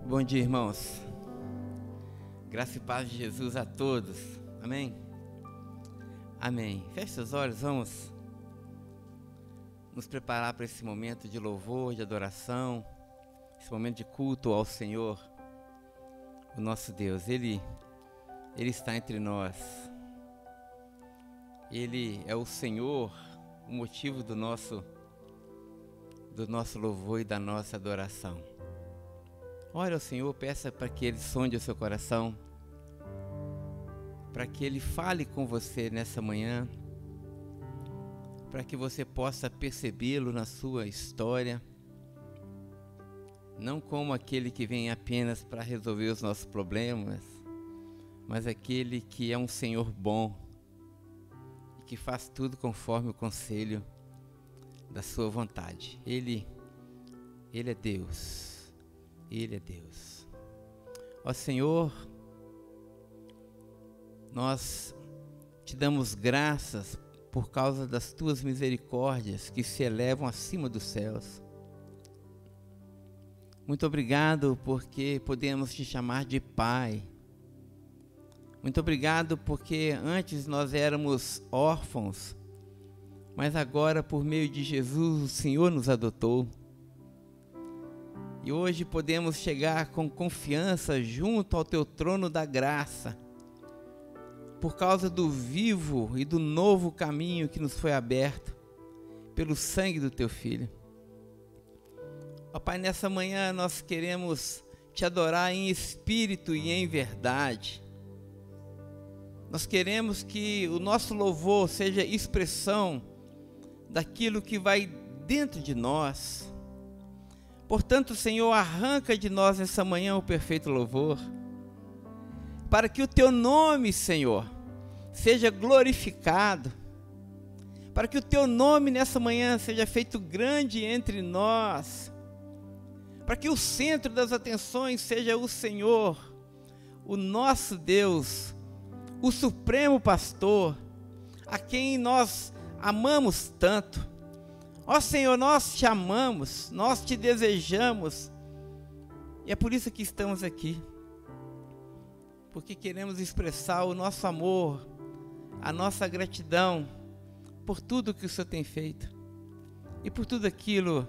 Bom dia, irmãos. Graça e paz de Jesus a todos. Amém? Amém. Feche seus olhos, vamos nos preparar para esse momento de louvor, de adoração, esse momento de culto ao Senhor, o nosso Deus. Ele está entre nós. Ele é o Senhor, o motivo do nosso louvor e da nossa adoração. Ore ao Senhor, peça para que Ele sonde o seu coração, para que Ele fale com você nessa manhã, para que você possa percebê-lo na sua história, não como aquele que vem apenas para resolver os nossos problemas, mas aquele que é um Senhor bom e que faz tudo conforme o conselho da sua vontade. Ele é Deus. Ele é Deus. Ó Senhor, nós te damos graças por causa das tuas misericórdias que se elevam acima dos céus. Muito obrigado porque podemos te chamar de Pai. Muito obrigado porque antes nós éramos órfãos, mas agora por meio de Jesus o Senhor nos adotou. E hoje podemos chegar com confiança junto ao teu trono da graça, por causa do vivo e do novo caminho que nos foi aberto pelo sangue do teu Filho. Ó Pai, nessa manhã nós queremos te adorar em espírito e em verdade. Nós queremos que o nosso louvor seja expressão daquilo que vai dentro de nós. Portanto, Senhor, arranca de nós nessa manhã o perfeito louvor, para que o teu nome, Senhor, seja glorificado, para que o teu nome nessa manhã seja feito grande entre nós, para que o centro das atenções seja o Senhor, o nosso Deus, o supremo pastor, a quem nós amamos tanto. Ó Senhor, nós te amamos, nós te desejamos, e é por isso que estamos aqui, porque queremos expressar o nosso amor, a nossa gratidão por tudo que o Senhor tem feito, e por tudo aquilo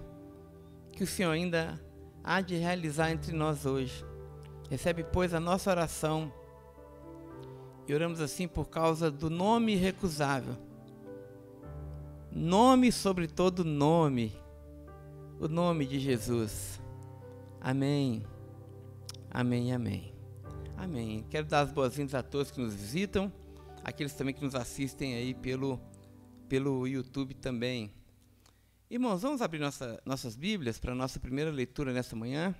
que o Senhor ainda há de realizar entre nós hoje. Recebe, pois, a nossa oração, e oramos assim por causa do nome irrecusável, nome sobre todo nome, o nome de Jesus. Amém, amém, amém, amém. Quero dar as boas-vindas a todos que nos visitam, aqueles também que nos assistem aí pelo YouTube também. Irmãos, vamos abrir nossas Bíblias para a nossa primeira leitura nessa manhã.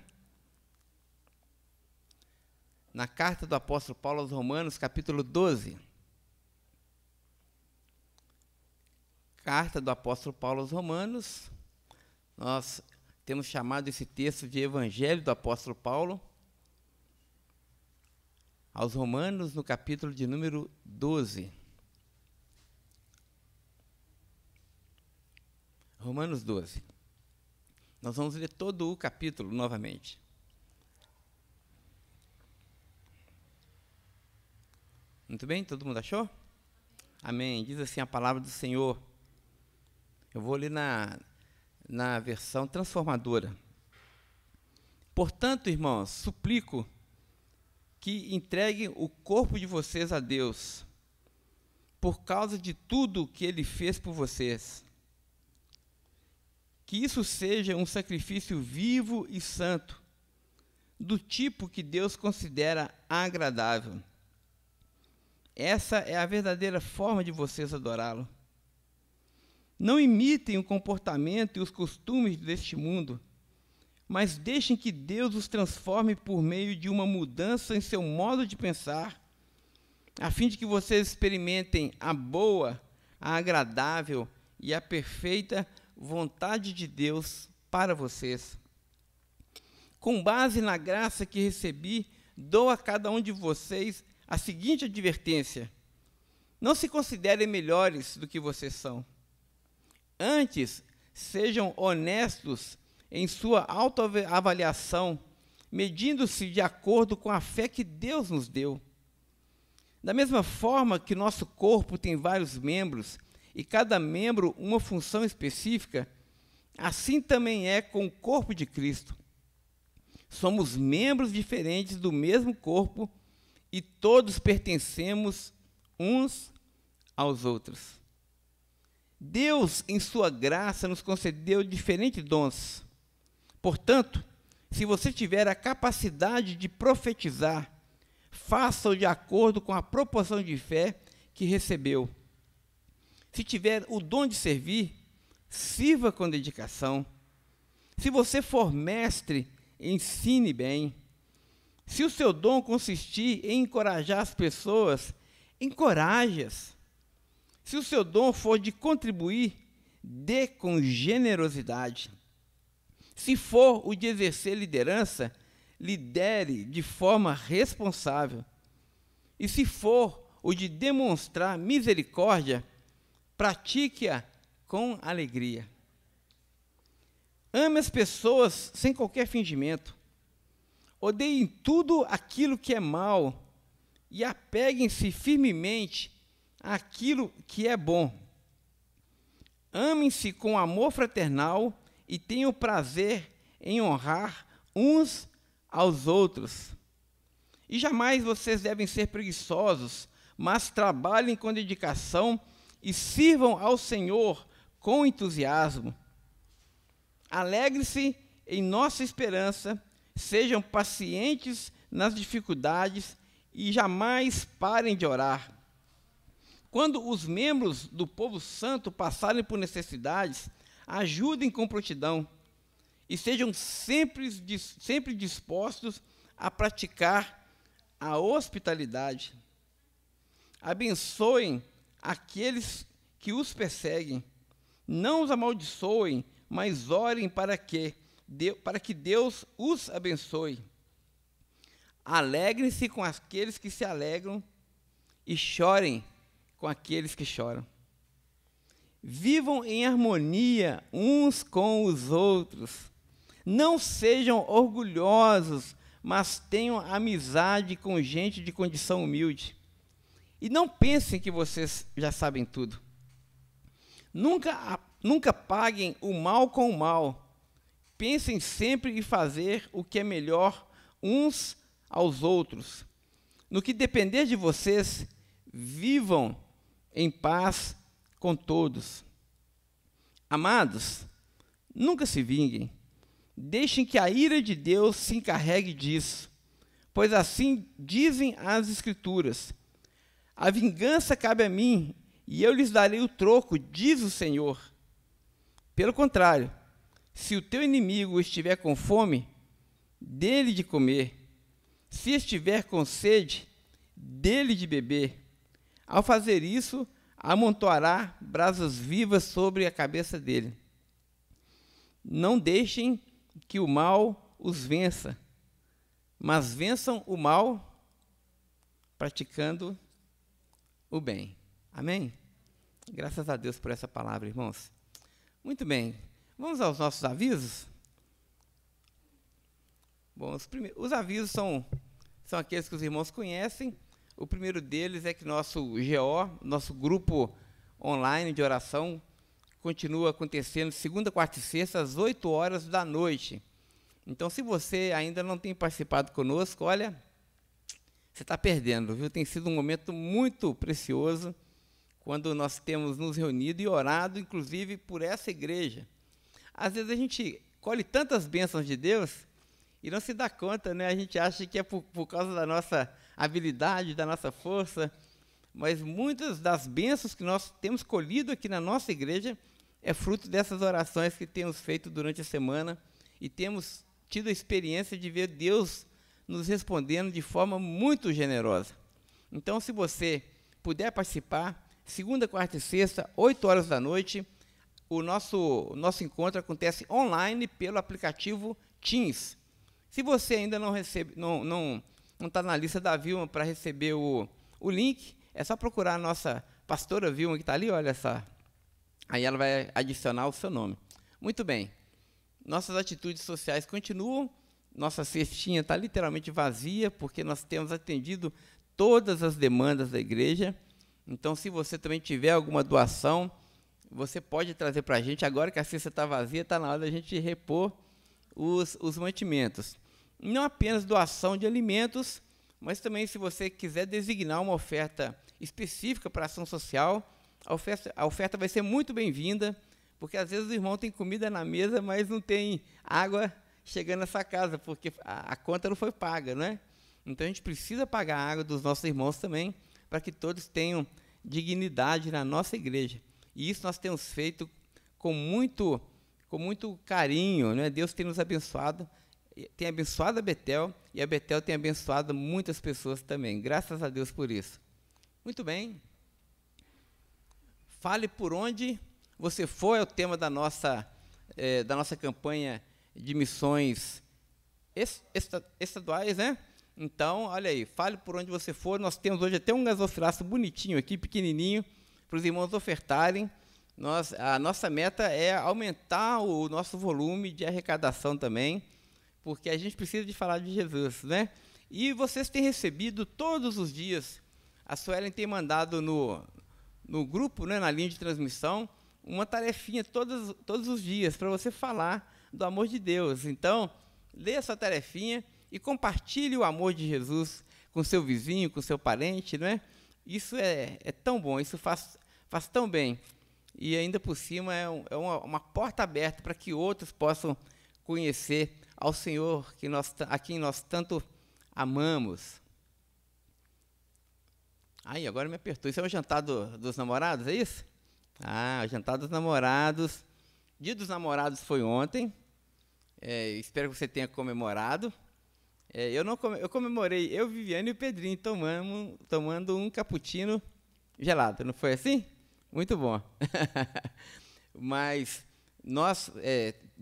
Na carta do apóstolo Paulo aos Romanos, capítulo 12. Carta do apóstolo Paulo aos Romanos, nós temos chamado esse texto de Evangelho do apóstolo Paulo aos Romanos, no capítulo de número 12. Romanos 12. Nós vamos ler todo o capítulo novamente. Muito bem? Todo mundo achou? Amém. Diz assim a palavra do Senhor. Eu vou ler na versão transformadora. Portanto, irmãos, suplico que entreguem o corpo de vocês a Deus, por causa de tudo que Ele fez por vocês. Que isso seja um sacrifício vivo e santo, do tipo que Deus considera agradável. Essa é a verdadeira forma de vocês adorá-lo. Não imitem o comportamento e os costumes deste mundo, mas deixem que Deus os transforme por meio de uma mudança em seu modo de pensar, a fim de que vocês experimentem a boa, a agradável e a perfeita vontade de Deus para vocês. Com base na graça que recebi, dou a cada um de vocês a seguinte advertência: não se considerem melhores do que vocês são. Antes, sejam honestos em sua autoavaliação medindo-se de acordo com a fé que Deus nos deu. Da mesma forma que nosso corpo tem vários membros, e cada membro uma função específica, assim também é com o corpo de Cristo. Somos membros diferentes do mesmo corpo e todos pertencemos uns aos outros. Deus, em sua graça, nos concedeu diferentes dons. Portanto, se você tiver a capacidade de profetizar, faça-o de acordo com a proporção de fé que recebeu. Se tiver o dom de servir, sirva com dedicação. Se você for mestre, ensine bem. Se o seu dom consistir em encorajar as pessoas, encoraje-as. Se o seu dom for de contribuir, dê com generosidade. Se for o de exercer liderança, lidere de forma responsável. E se for o de demonstrar misericórdia, pratique-a com alegria. Ame as pessoas sem qualquer fingimento. Odeiem tudo aquilo que é mal e apeguem-se firmemente àquilo que é bom. Amem-se com amor fraternal e tenham prazer em honrar uns aos outros. E jamais vocês devem ser preguiçosos, mas trabalhem com dedicação e sirvam ao Senhor com entusiasmo. Alegre-se em nossa esperança, sejam pacientes nas dificuldades e jamais parem de orar. Quando os membros do povo santo passarem por necessidades, ajudem com prontidão e sejam sempre dispostos a praticar a hospitalidade. Abençoem aqueles que os perseguem. Não os amaldiçoem, mas orem para que Deus os abençoe. Alegrem-se com aqueles que se alegram e chorem com aqueles que choram. Vivam em harmonia uns com os outros. Não sejam orgulhosos, mas tenham amizade com gente de condição humilde. E não pensem que vocês já sabem tudo. Nunca paguem o mal com o mal. Pensem sempre em fazer o que é melhor uns aos outros. No que depender de vocês, vivam em paz com todos. Amados, nunca se vinguem. Deixem que a ira de Deus se encarregue disso, pois assim dizem as Escrituras: a vingança cabe a mim, e eu lhes darei o troco, diz o Senhor. Pelo contrário, se o teu inimigo estiver com fome, dê-lhe de comer. Se estiver com sede, dê-lhe de beber. Ao fazer isso, amontoará brasas vivas sobre a cabeça dele. Não deixem que o mal os vença, mas vençam o mal praticando o bem. Amém? Graças a Deus por essa palavra, irmãos. Muito bem, vamos aos nossos avisos? Bom, os avisos são aqueles que os irmãos conhecem. O primeiro deles é que nosso GO, nosso grupo online de oração, continua acontecendo segunda, quarta e sexta, às 8 horas da noite. Então, se você ainda não tem participado conosco, olha, você está perdendo, viu? Tem sido um momento muito precioso, quando nós temos nos reunido e orado, inclusive, por essa igreja. Às vezes a gente colhe tantas bênçãos de Deus e não se dá conta, né? A gente acha que é por causa da nossa habilidade, da nossa força, mas muitas das bênçãos que nós temos colhido aqui na nossa igreja é fruto dessas orações que temos feito durante a semana e temos tido a experiência de ver Deus nos respondendo de forma muito generosa. Então, se você puder participar, segunda, quarta e sexta, 8 horas da noite, o nosso encontro acontece online pelo aplicativo Teams. Se você ainda não recebe, não está na lista da Vilma para receber o link, é só procurar a nossa pastora Vilma, que está ali, olha só. Aí ela vai adicionar o seu nome. Muito bem. Nossas atitudes sociais continuam. nossa cestinha está literalmente vazia, porque nós temos atendido todas as demandas da igreja. Então, se você também tiver alguma doação, você pode trazer para a gente. Agora que a cesta está vazia, está na hora da gente repor os mantimentos. Não apenas doação de alimentos, mas também, se você quiser designar uma oferta específica para ação social, a oferta vai ser muito bem-vinda, porque às vezes o irmão tem comida na mesa, mas não tem água chegando nessa casa, porque a conta não foi paga, né? Então a gente precisa pagar a água dos nossos irmãos também, para que todos tenham dignidade na nossa igreja. E isso nós temos feito com muito carinho, né? Deus tem nos abençoado, tem abençoado a Betel, e a Betel tem abençoado muitas pessoas também. Graças a Deus por isso. Muito bem. Fale por onde você for, é o tema da nossa campanha de missões estaduais, né? Então, olha aí, fale por onde você for. Nós temos hoje até um gasofilaço bonitinho aqui, pequenininho, para os irmãos ofertarem. A nossa meta é aumentar o nosso volume de arrecadação também, porque a gente precisa de falar de Jesus, né? E vocês têm recebido todos os dias, a Suelen tem mandado no grupo, né, na linha de transmissão, uma tarefinha todos os dias para você falar do amor de Deus. Então, lê essa tarefinha e compartilhe o amor de Jesus com seu vizinho, com seu parente, né? Isso é tão bom, isso faz tão bem. E ainda por cima é uma porta aberta para que outros possam conhecer ao Senhor a quem nós tanto amamos. Aí, agora me apertou. Isso é o jantar dos namorados, é isso? Ah, o jantar dos namorados. Dia dos namorados foi ontem. Espero que você tenha comemorado. Eu comemorei, eu, Viviane e o Pedrinho tomando um cappuccino gelado. Não foi assim? Muito bom. Mas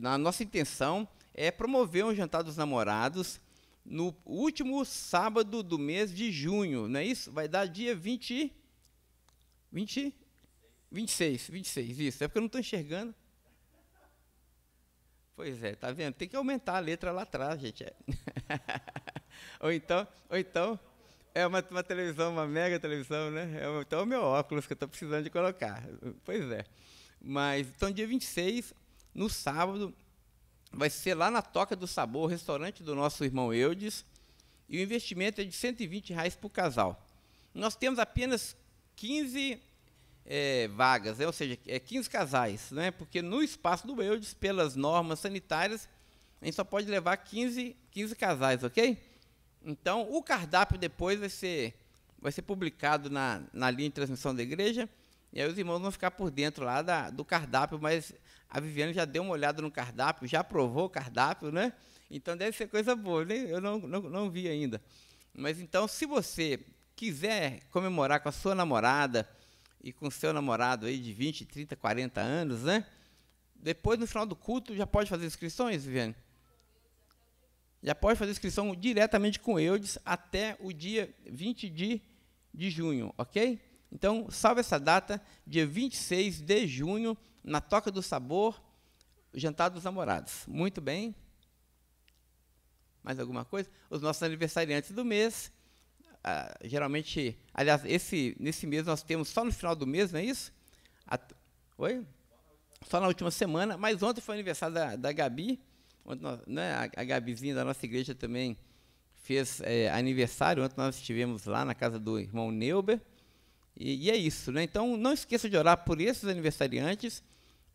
a nossa intenção é promover um jantar dos namorados no último sábado do mês de junho, não é isso? Vai dar dia 26, isso. É porque eu não estou enxergando. Pois é, tá vendo? Tem que aumentar a letra lá atrás, gente. ou então, é uma televisão, uma mega televisão, né? Então é o meu óculos que eu estou precisando de colocar. Pois é. Mas, então, dia 26, no sábado, vai ser lá na Toca do Sabor, restaurante do nosso irmão Eudes, e o investimento é de R$120 por casal. Nós temos apenas 15 vagas, né? Ou seja, 15 casais, né? Porque no espaço do Eudes, pelas normas sanitárias, a gente só pode levar 15 casais, ok? Então, o cardápio depois vai ser publicado na linha de transmissão da igreja, e aí os irmãos vão ficar por dentro lá do cardápio, mas a Viviane já deu uma olhada no cardápio, já provou o cardápio, né? Então deve ser coisa boa, né? Eu não vi ainda. Mas então, se você quiser comemorar com a sua namorada e com o seu namorado aí de 20, 30, 40 anos, né? Depois, no final do culto, já pode fazer inscrições, Viviane? Já pode fazer inscrição diretamente com o Eudes até o dia 20 de junho, ok? Então, salve essa data, dia 26 de junho, na Toca do Sabor, jantar dos namorados. Muito bem. Mais alguma coisa? Os nossos aniversariantes do mês, geralmente, aliás, nesse mês nós temos só no final do mês, não é isso? Oi? Só na última semana, mas ontem foi aniversário da Gabi, ontem né, a Gabizinha da nossa igreja também fez aniversário, ontem nós estivemos lá na casa do irmão Neuber, e é isso, né? Então, não esqueça de orar por esses aniversariantes,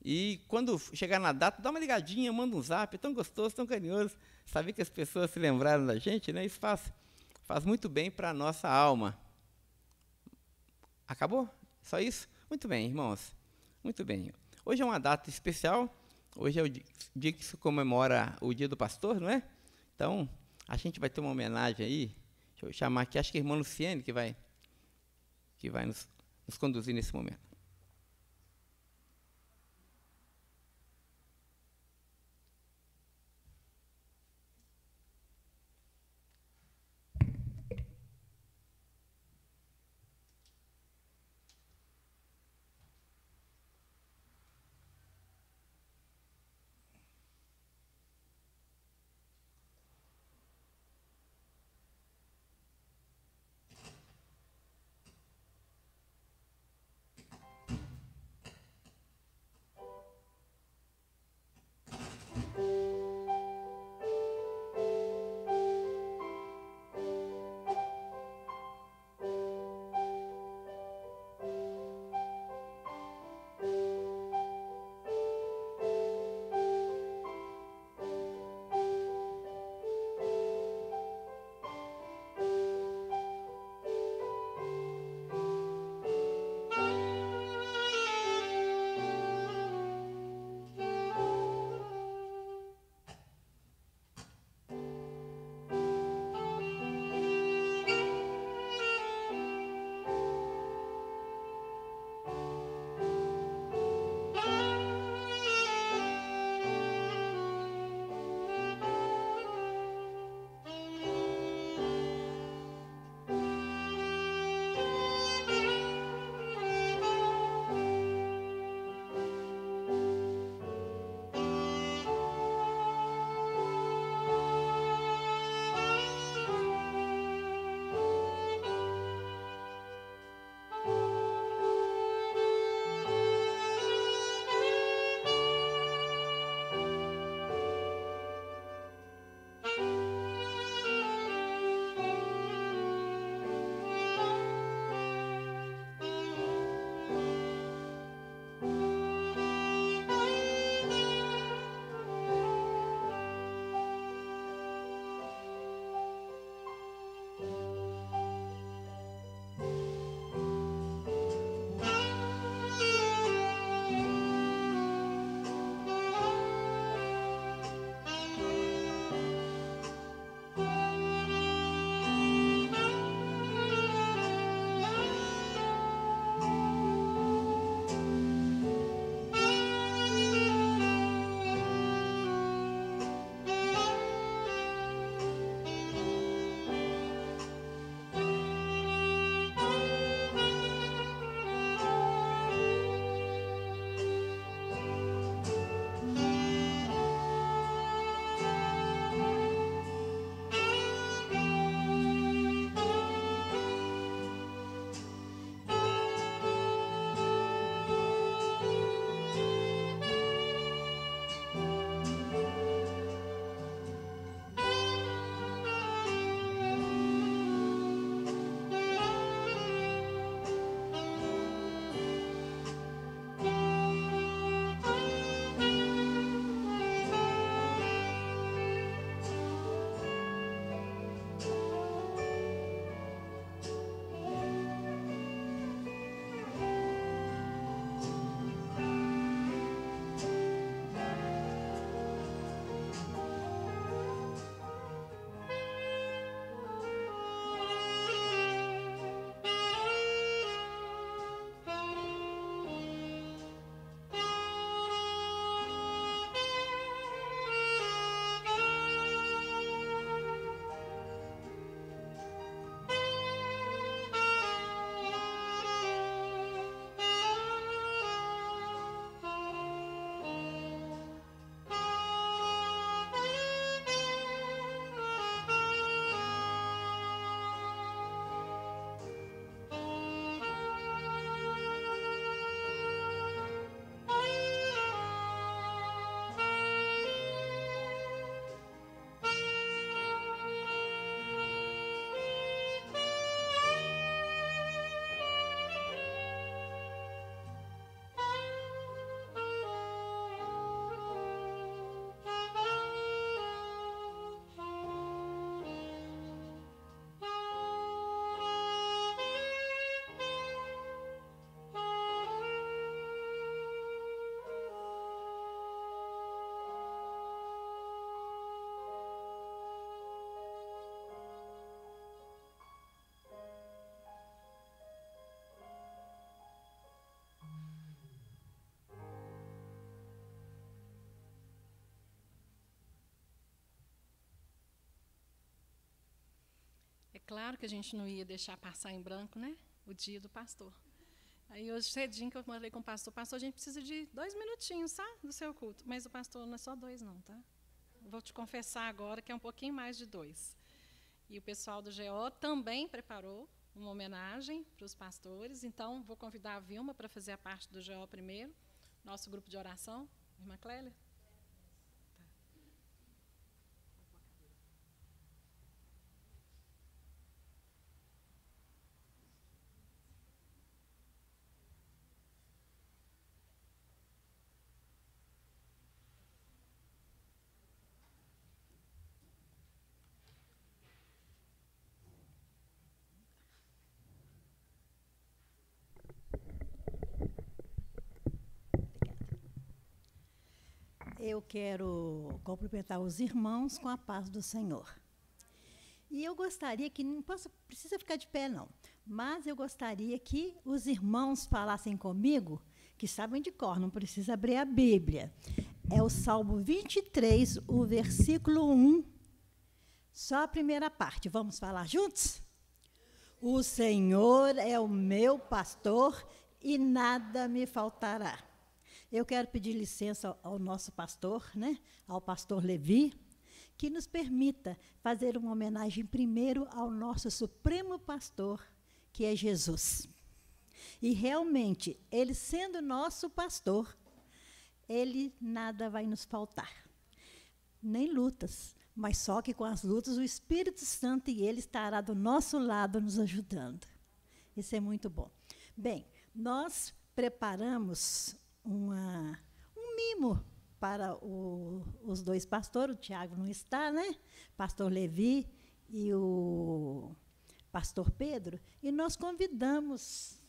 e quando chegar na data, dá uma ligadinha, manda um zap, é tão gostoso, tão carinhoso, saber que as pessoas se lembraram da gente, né? Isso faz muito bem para a nossa alma. Acabou? Só isso? Muito bem, irmãos. Muito bem. Hoje é uma data especial, hoje é o dia que se comemora o Dia do Pastor, não é? Então, a gente vai ter uma homenagem aí, deixa eu chamar aqui, acho que é a irmã Luciene que vai nos conduzir nesse momento. claro que a gente não ia deixar passar em branco, né? O dia do pastor. Aí, hoje, cedinho, que eu falei com o pastor, a gente precisa de 2 minutinhos, tá? Do seu culto. Mas o pastor não é só 2, não, tá? Vou te confessar agora que é um pouquinho mais de 2. E o pessoal do GO também preparou uma homenagem para os pastores. Então, vou convidar a Vilma para fazer a parte do GO primeiro. Nosso grupo de oração. Irmã Clélia. Eu quero cumprimentar os irmãos com a paz do Senhor. E eu gostaria que, não precisa ficar de pé, não, mas eu gostaria que os irmãos falassem comigo, que sabem de cor, não precisa abrir a Bíblia. É o Salmo 23, o versículo 1, só a primeira parte. Vamos falar juntos? O Senhor é o meu pastor e nada me faltará. Eu quero pedir licença ao nosso pastor, né, ao pastor Levi, que nos permita fazer uma homenagem primeiro ao nosso supremo pastor, que é Jesus. E realmente, ele sendo nosso pastor, ele nada vai nos faltar. Nem lutas, mas só que com as lutas o Espírito Santo e ele estará do nosso lado nos ajudando. Isso é muito bom. Bem, nós preparamos um mimo para os dois pastores, o Tiago não está, né? Pastor Levi e o pastor Pedro, e nós convidamos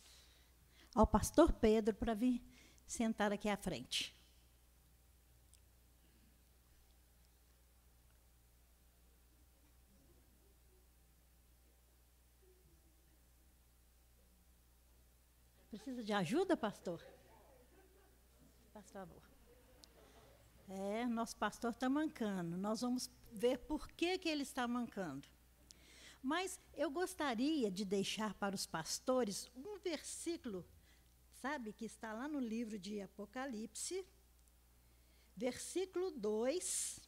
ao pastor Pedro para vir sentar aqui à frente. Precisa de ajuda, pastor? Faz favor. Nosso pastor está mancando. Nós vamos ver por que ele está mancando. Mas eu gostaria de deixar para os pastores um versículo, sabe, que está lá no livro de Apocalipse, versículo 2,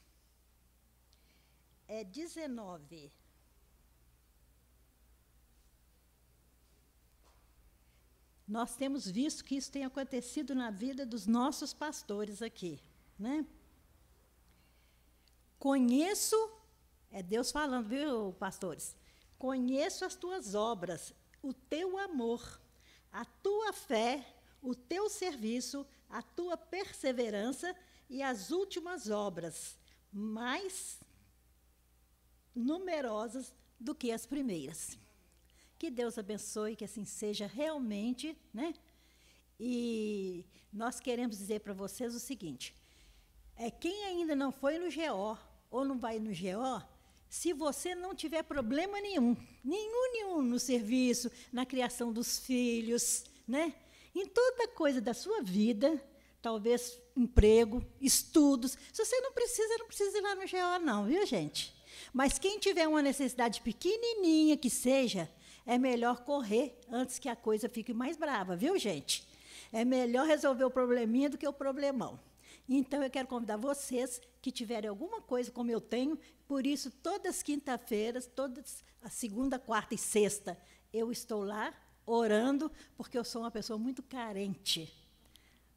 19. Nós temos visto que isso tem acontecido na vida dos nossos pastores aqui, né? Conheço, é Deus falando, viu, pastores? Conheço as tuas obras, o teu amor, a tua fé, o teu serviço, a tua perseverança e as últimas obras, mais numerosas do que as primeiras. Que Deus abençoe, que assim seja realmente, né? E nós queremos dizer para vocês o seguinte, quem ainda não foi no GO, ou não vai no GO, se você não tiver problema nenhum no serviço, na criação dos filhos, né? Em toda coisa da sua vida, talvez emprego, estudos, se você não precisa ir lá no GO não, viu, gente? Mas quem tiver uma necessidade pequenininha que seja, é melhor correr antes que a coisa fique mais brava, viu, gente? É melhor resolver o probleminha do que o problemão. Então, eu quero convidar vocês que tiverem alguma coisa, como eu tenho, por isso, todas as quinta-feiras, todas a segunda, quarta e sexta, eu estou lá orando, porque eu sou uma pessoa muito carente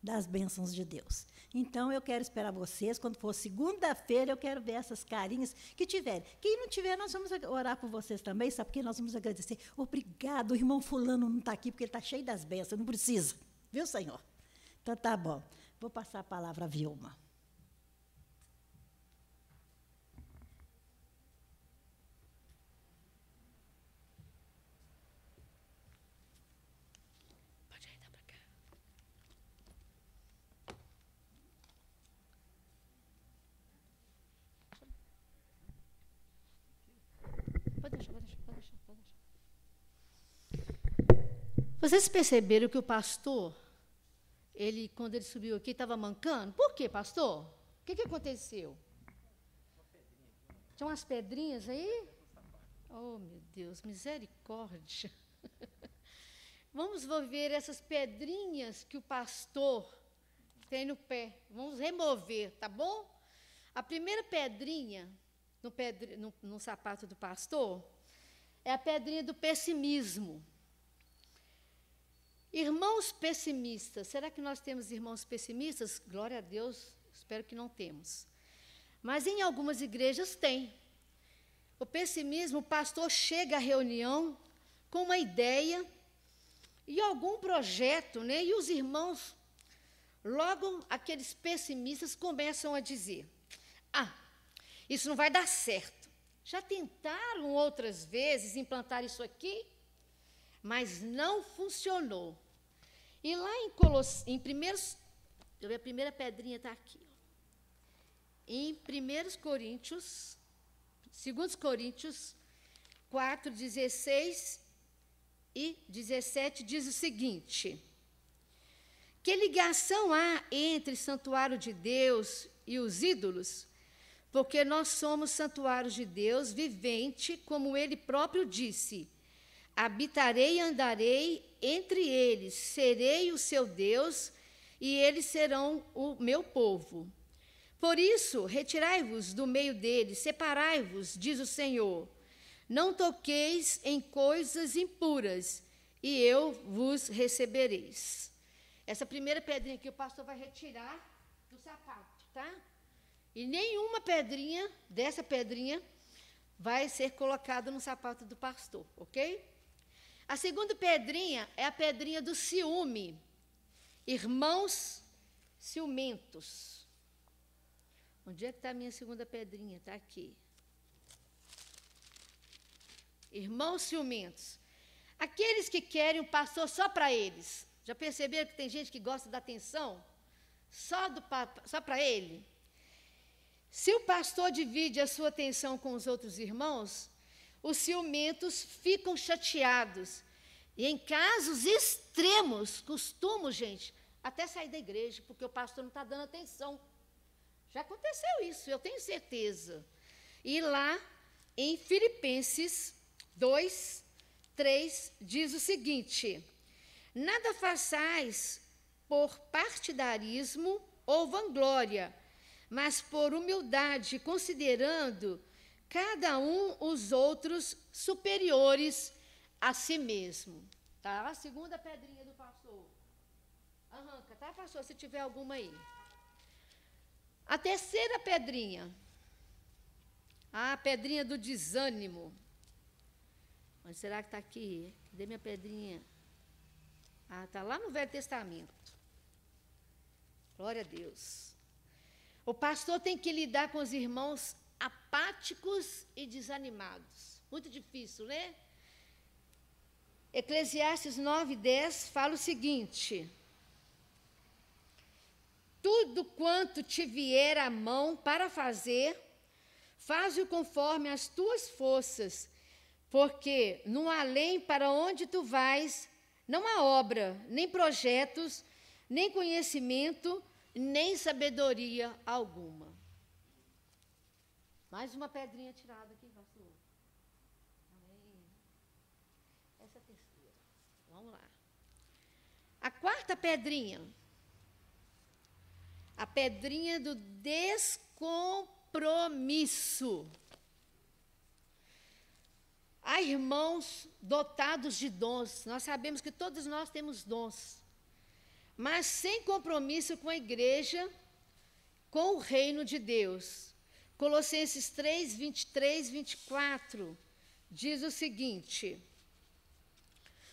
das bênçãos de Deus. Então, eu quero esperar vocês, quando for segunda-feira, eu quero ver essas carinhas que tiverem. Quem não tiver, nós vamos orar por vocês também, sabe? Porque nós vamos agradecer. Obrigado, o irmão fulano não está aqui, porque ele está cheio das bênçãos, não precisa. Viu, Senhor? Então, tá bom. Vou passar a palavra a Vilma. Pode arredar para cá. Pode deixar. Vocês perceberam que o pastor, quando ele subiu aqui, estava mancando? Por quê, pastor? O que aconteceu? Tinha umas pedrinhas aí? Oh, meu Deus, misericórdia. Vamos ver essas pedrinhas que o pastor tem no pé. Vamos remover, tá bom? A primeira pedrinha no sapato do pastor é a pedrinha do pessimismo. Irmãos pessimistas. Será que nós temos irmãos pessimistas? Glória a Deus, espero que não temos. Mas em algumas igrejas tem. O pessimismo, o pastor chega à reunião com uma ideia e algum projeto, né? E os irmãos, logo aqueles pessimistas começam a dizer: ah, isso não vai dar certo. Já tentaram outras vezes implantar isso aqui, mas não funcionou. E lá em primeiros, deixa eu ver, a primeira pedrinha está aqui. Em 1 Coríntios, 2 Coríntios 4, 16 e 17, diz o seguinte: que ligação há entre santuário de Deus e os ídolos? Porque nós somos santuários de Deus vivente, como ele próprio disse: habitarei e andarei entre eles, serei o seu Deus, e eles serão o meu povo. Por isso, retirai-vos do meio deles, separai-vos, diz o Senhor. Não toqueis em coisas impuras, e eu vos recebereis. Essa primeira pedrinha aqui o pastor vai retirar do sapato, tá? E nenhuma pedrinha, dessa pedrinha, vai ser colocada no sapato do pastor, ok? A segunda pedrinha é a pedrinha do ciúme. Irmãos ciumentos. Onde é que está a minha segunda pedrinha? Está aqui. Irmãos ciumentos. Aqueles que querem o pastor só para eles. Já perceberam que tem gente que gosta da atenção? Só para ele? Se o pastor divide a sua atenção com os outros irmãos, os ciumentos ficam chateados. E em casos extremos, costumam, gente, até sair da igreja, porque o pastor não está dando atenção. Já aconteceu isso, eu tenho certeza. E lá, em Filipenses 2, 3, diz o seguinte: nada façais por partidarismo ou vanglória, mas por humildade, considerando cada um os outros superiores a si mesmo. Tá? A segunda pedrinha do pastor. Arranca, tá, pastor, se tiver alguma aí. A terceira pedrinha. A pedrinha do desânimo. Onde será que está aqui? Cadê minha pedrinha? Ah, está lá no Velho Testamento. Glória a Deus. O pastor tem que lidar com os irmãos apáticos e desanimados. Muito difícil, né? Eclesiastes 9:10 fala o seguinte: tudo quanto te vier à mão para fazer, faz-o conforme as tuas forças, porque no além para onde tu vais, não há obra, nem projetos, nem conhecimento, nem sabedoria alguma. Mais uma pedrinha tirada aqui, pastor. Amém. Essa terceira. Vamos lá. A quarta pedrinha. A pedrinha do descompromisso. Há irmãos dotados de dons. Nós sabemos que todos nós temos dons. Mas sem compromisso com a igreja, com o reino de Deus. Colossenses 3, 23, 24, diz o seguinte: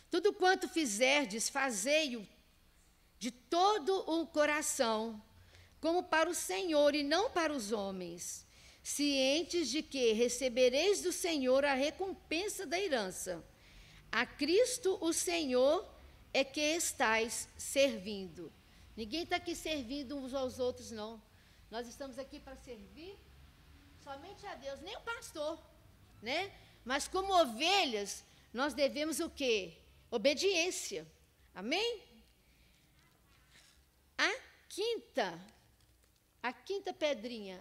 tudo quanto fizerdes, fazei-o de todo o coração, como para o Senhor e não para os homens, cientes de que recebereis do Senhor a recompensa da herança. A Cristo o Senhor é que estais servindo. Ninguém está aqui servindo uns aos outros, não. Nós estamos aqui para servir somente a Deus, nem o pastor, né? Mas como ovelhas, nós devemos o quê? Obediência. Amém? A quinta pedrinha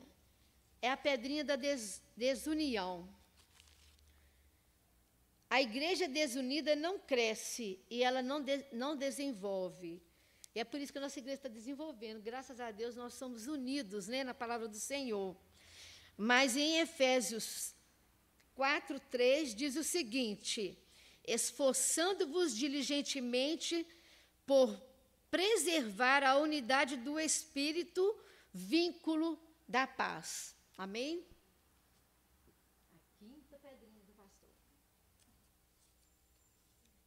é a pedrinha da desunião. A igreja desunida não cresce e ela não desenvolve. E é por isso que a nossa igreja está desenvolvendo. Graças a Deus, nós somos unidos, né, na palavra do Senhor. Mas em Efésios 4:3 diz o seguinte: esforçando-vos diligentemente por preservar a unidade do Espírito, vínculo da paz. Amém? A quinta pedrinha do pastor.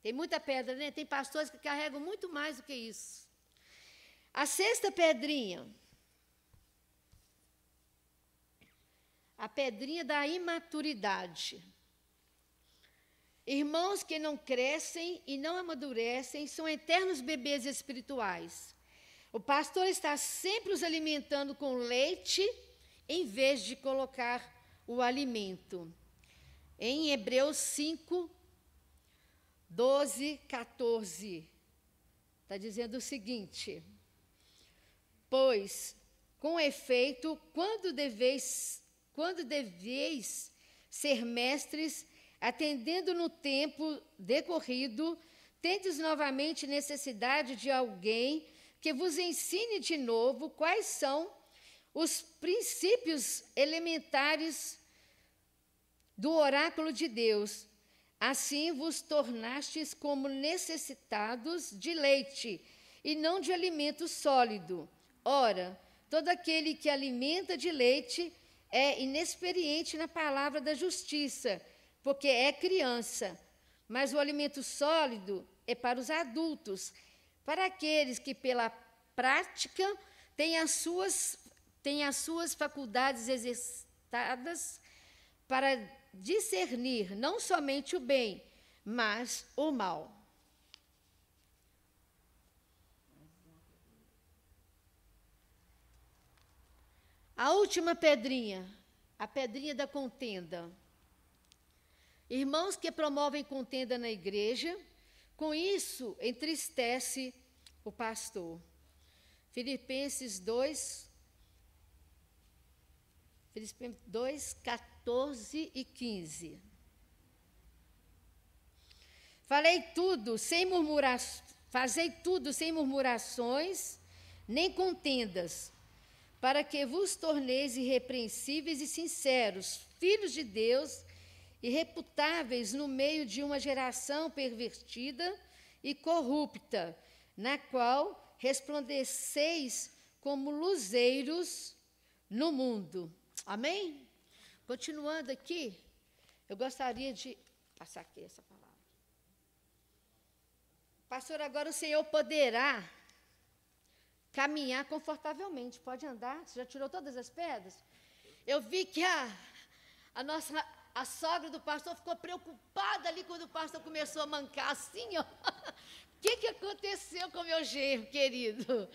Tem muita pedra, né? Tem pastores que carregam muito mais do que isso. A sexta pedrinha. A pedrinha da imaturidade. Irmãos que não crescem e não amadurecem são eternos bebês espirituais. O pastor está sempre os alimentando com leite, em vez de colocar o alimento. Em Hebreus 5, 12, 14, está dizendo o seguinte: pois, com efeito, quando deveis ser mestres, atendendo no tempo decorrido, tendes novamente necessidade de alguém que vos ensine de novo quais são os princípios elementares do oráculo de Deus. Assim vos tornastes como necessitados de leite, e não de alimento sólido. Ora, todo aquele que alimenta de leite é inexperiente na palavra da justiça, porque é criança. Mas o alimento sólido é para os adultos, para aqueles que, pela prática, têm as suas faculdades exercitadas para discernir não somente o bem, mas o mal. A última pedrinha, a pedrinha da contenda. Irmãos que promovem contenda na igreja, com isso entristece o pastor. Filipenses 2, 14 e 15. Fazei tudo sem murmurações, nem contendas, para que vos torneis irrepreensíveis e sinceros, filhos de Deus, irreputáveis no meio de uma geração pervertida e corrupta, na qual resplandeceis como luzeiros no mundo. Amém? Continuando aqui, eu gostaria de passar aqui essa palavra. Pastor, agora o Senhor poderá caminhar confortavelmente. Pode andar? Você já tirou todas as pedras? Eu vi que a sogra do pastor ficou preocupada ali quando o pastor começou a mancar assim, ó. O que aconteceu com o meu genro, querido?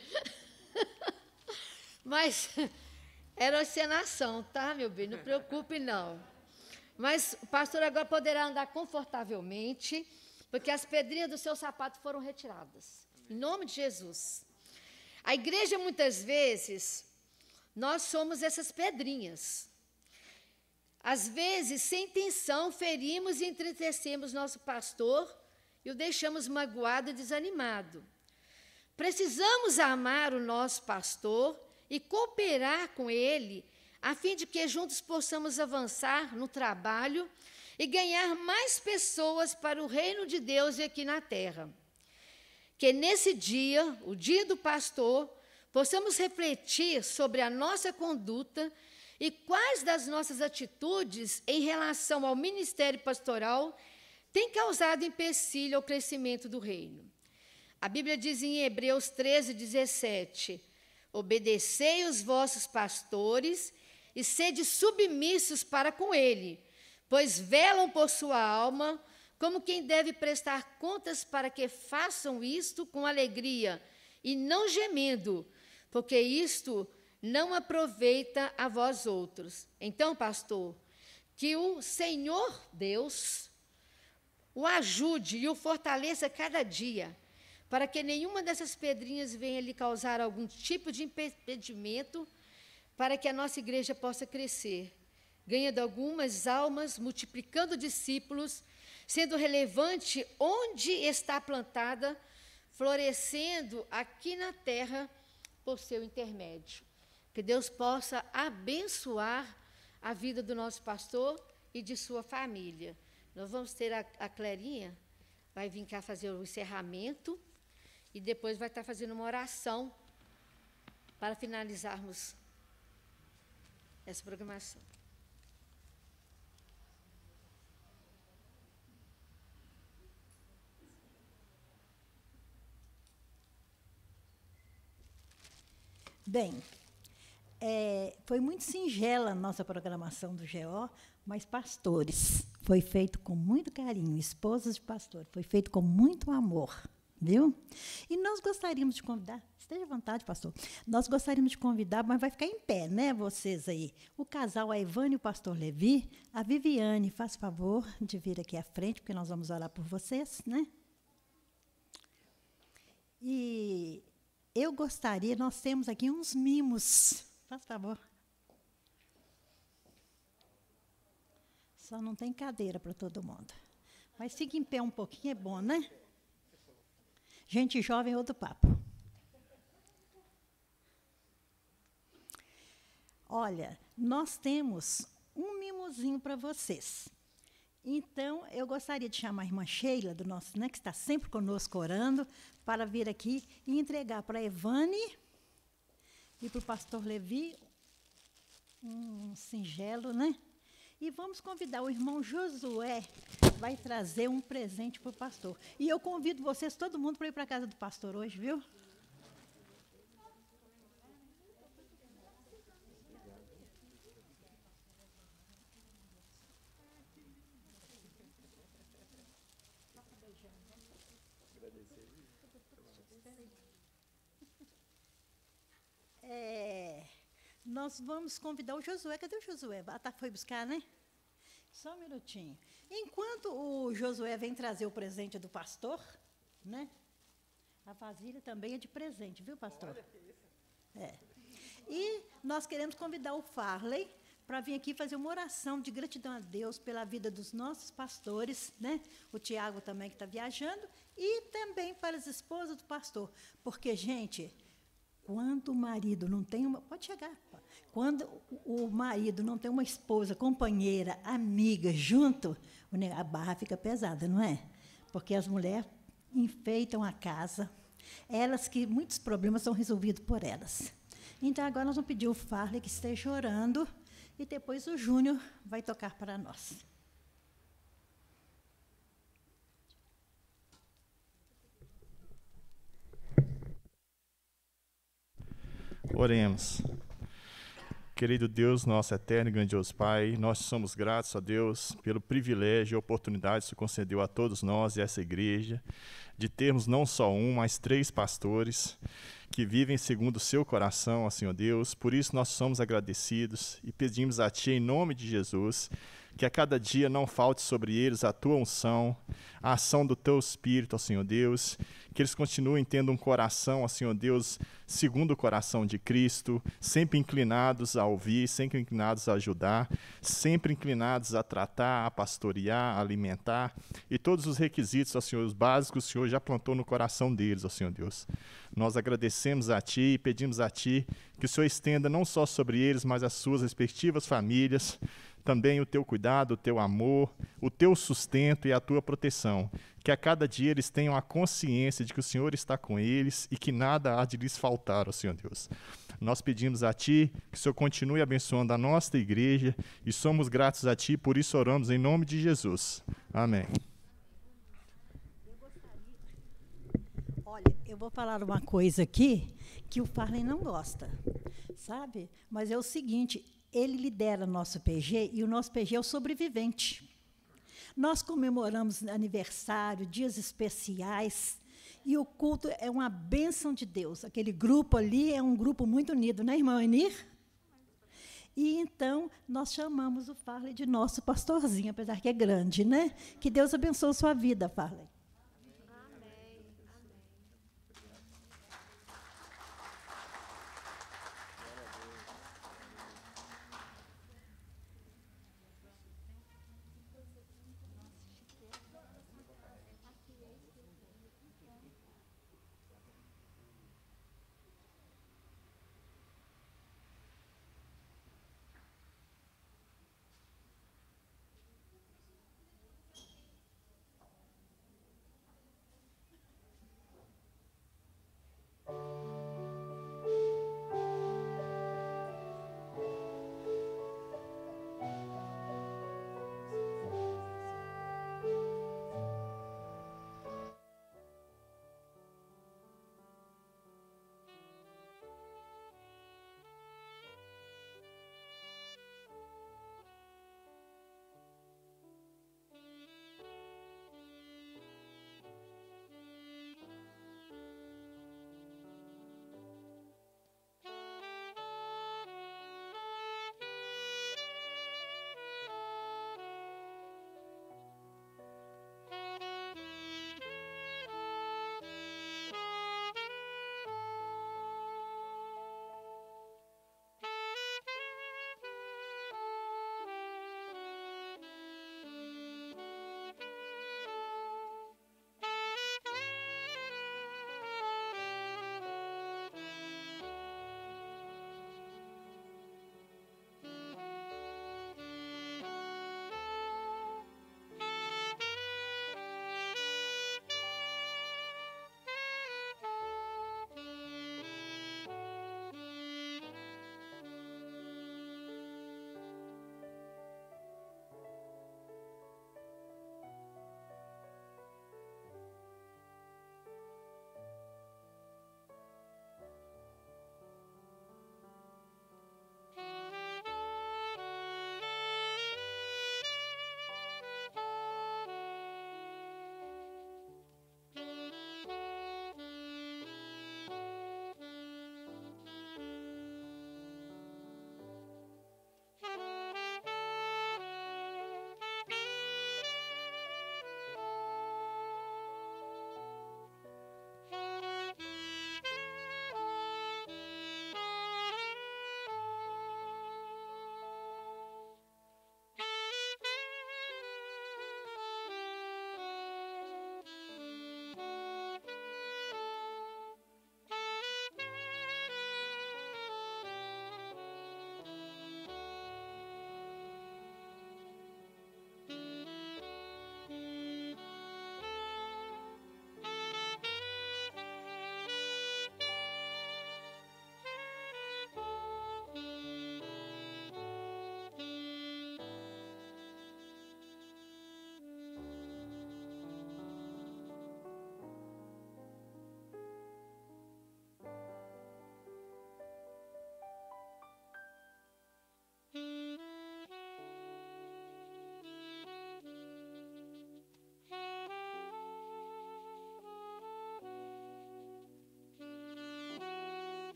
Mas era encenação, tá, meu bem? Não preocupe, não. Mas o pastor agora poderá andar confortavelmente, porque as pedrinhas do seu sapato foram retiradas. Em nome de Jesus. A igreja, muitas vezes, nós somos essas pedrinhas. Às vezes, sem intenção, ferimos e entristecemos nosso pastor e o deixamos magoado e desanimado. Precisamos amar o nosso pastor e cooperar com ele, a fim de que juntos possamos avançar no trabalho e ganhar mais pessoas para o reino de Deus aqui na terra. Que nesse dia, o dia do pastor, possamos refletir sobre a nossa conduta e quais das nossas atitudes em relação ao ministério pastoral têm causado empecilho ao crescimento do reino. A Bíblia diz em Hebreus 13:17, obedecei os vossos pastores e sede submissos para com ele, pois velam por sua alma, como quem deve prestar contas, para que façam isto com alegria e não gemendo, porque isto não aproveita a vós outros. Então, pastor, que o Senhor Deus o ajude e o fortaleça cada dia, para que nenhuma dessas pedrinhas venha lhe causar algum tipo de impedimento, para que a nossa igreja possa crescer, ganhando algumas almas, multiplicando discípulos, sendo relevante onde está plantada, florescendo aqui na terra por seu intermédio. Que Deus possa abençoar a vida do nosso pastor e de sua família. Nós vamos ter a Clarinha, vai vir cá fazer o encerramento e depois vai estar fazendo uma oração para finalizarmos essa programação. Bem, foi muito singela a nossa programação do GO, mas pastores, foi feito com muito carinho, esposas de pastor, foi feito com muito amor, viu? E nós gostaríamos de convidar, esteja à vontade, pastor, nós gostaríamos de convidar, mas vai ficar em pé, né, vocês aí, o casal, a Ivane e o pastor Levi, a Viviane, faz favor de vir aqui à frente, porque nós vamos orar por vocês, né? E eu gostaria, nós temos aqui uns mimos, faz favor. Só não tem cadeira para todo mundo. Mas fique em pé um pouquinho, é bom, né? Gente jovem, outro papo. Olha, nós temos um mimozinho para vocês. Então, eu gostaria de chamar a irmã Sheila, do nosso, né, que está sempre conosco orando, para vir aqui e entregar para a Evane e para o pastor Levi um singelo, né? E vamos convidar o irmão Josué, vai trazer um presente para o pastor. E eu convido vocês, todo mundo, para ir para a casa do pastor hoje, viu? Nós vamos convidar o Josué. Cadê o Josué? Ah, foi buscar, né? Só um minutinho. Enquanto o Josué vem trazer o presente do pastor, né? A vasilha também é de presente, viu, pastor? Olha que isso. E nós queremos convidar o Farley para vir aqui fazer uma oração de gratidão a Deus pela vida dos nossos pastores, né? O Tiago também, que está viajando, e também para as esposas do pastor. Porque, gente, quando o marido não tem uma... Pode chegar. Quando o marido não tem uma esposa, companheira, amiga, junto, a barra fica pesada, não é? Porque as mulheres enfeitam a casa, elas que muitos problemas são resolvidos por elas. Então, agora nós vamos pedir o Farley que esteja orando, e depois o Júnior vai tocar para nós. Oremos. Querido Deus, nosso eterno e grandioso Pai, nós somos gratos a Deus pelo privilégio e oportunidade que você concedeu a todos nós e a essa igreja, de termos não só um, mas 3 pastores que vivem segundo o seu coração, ó Senhor Deus. Por isso nós somos agradecidos e pedimos a Ti, em nome de Jesus, que a cada dia não falte sobre eles a Tua unção, a ação do Teu Espírito, ó Senhor Deus, que eles continuem tendo um coração, ó Senhor Deus, segundo o coração de Cristo, sempre inclinados a ouvir, sempre inclinados a ajudar, sempre inclinados a tratar, a pastorear, a alimentar, e todos os requisitos, ó Senhor, os básicos, o Senhor já plantou no coração deles, ó Senhor Deus. Nós agradecemos a Ti e pedimos a Ti que o Senhor estenda não só sobre eles, mas as suas respectivas famílias, também o Teu cuidado, o Teu amor, o Teu sustento e a Tua proteção. Que a cada dia eles tenham a consciência de que o Senhor está com eles e que nada há de lhes faltar, ó Senhor Deus. Nós pedimos a Ti que o Senhor continue abençoando a nossa igreja e somos gratos a Ti, por isso oramos em nome de Jesus. Amém. Olha, eu vou falar uma coisa aqui que o Farley não gosta, sabe? Mas é o seguinte, ele lidera nosso PG e o nosso PG é o sobrevivente. Nós comemoramos aniversário, dias especiais, e o culto é uma bênção de Deus. Aquele grupo ali é um grupo muito unido, né, irmã Enir? E então nós chamamos o Farley de nosso pastorzinho, apesar que é grande, né? Que Deus abençoe a sua vida, Farley.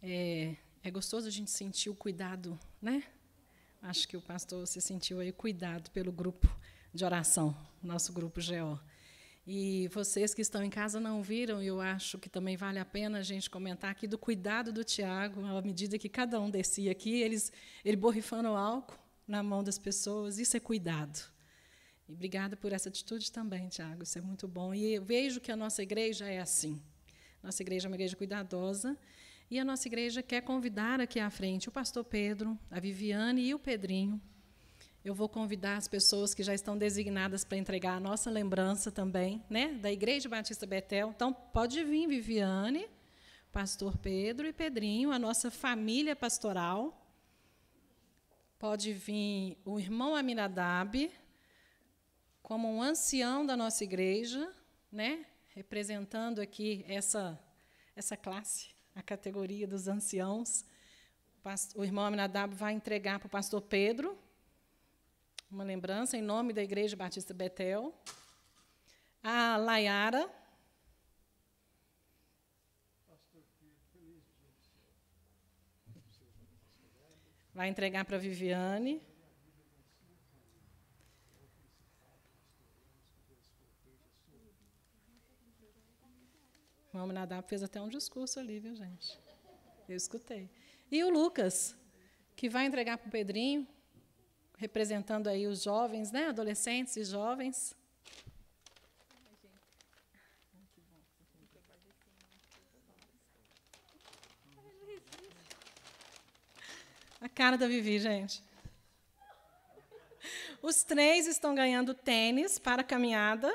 É gostoso a gente sentir o cuidado, né? Acho que o pastor se sentiu aí cuidado pelo grupo de oração, nosso grupo GO. E vocês que estão em casa não viram, eu acho que também vale a pena a gente comentar aqui do cuidado do Tiago, à medida que cada um descia aqui, ele borrifando álcool na mão das pessoas, isso é cuidado. E obrigada por essa atitude também, Tiago, isso é muito bom. E eu vejo que a nossa igreja é assim. Nossa igreja é uma igreja cuidadosa, e a nossa igreja quer convidar aqui à frente o pastor Pedro, a Viviane e o Pedrinho. Eu vou convidar as pessoas que já estão designadas para entregar a nossa lembrança também, né, da Igreja Batista Betel. Então, pode vir, Viviane, pastor Pedro e Pedrinho, a nossa família pastoral. Pode vir o irmão Aminadab, como um ancião da nossa igreja, né, representando aqui essa classe, a categoria dos anciãos. O irmão Aminadab vai entregar para o pastor Pedro uma lembrança em nome da Igreja Batista Betel. A Layara. Vai entregar para a Viviane. O irmão Nadab fez até um discurso ali, viu, gente? Eu escutei. E o Lucas, que vai entregar para o Pedrinho, representando aí os jovens, né, adolescentes e jovens. A cara da Vivi, gente. Os 3 estão ganhando tênis para a caminhada.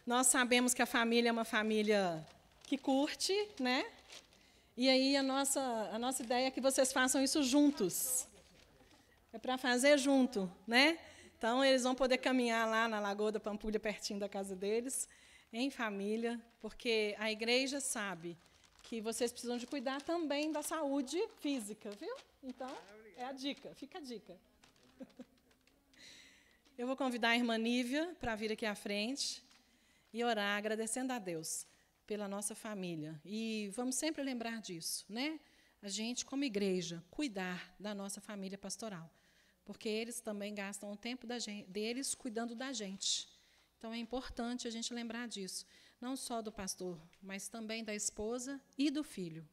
Nós sabemos que a família é uma família que curte, né? E aí a nossa ideia é que vocês façam isso juntos. É para fazer junto, né? Então, eles vão poder caminhar lá na Lagoa da Pampulha, pertinho da casa deles, em família, porque a igreja sabe que vocês precisam de cuidar também da saúde física, viu? Então, é a dica, fica a dica. Eu vou convidar a irmã Nívia para vir aqui à frente e orar, agradecendo a Deus pela nossa família. E vamos sempre lembrar disso, né? A gente, como igreja, cuidar da nossa família pastoral, porque eles também gastam o tempo deles cuidando da gente. Então, é importante a gente lembrar disso, não só do pastor, mas também da esposa e do filho.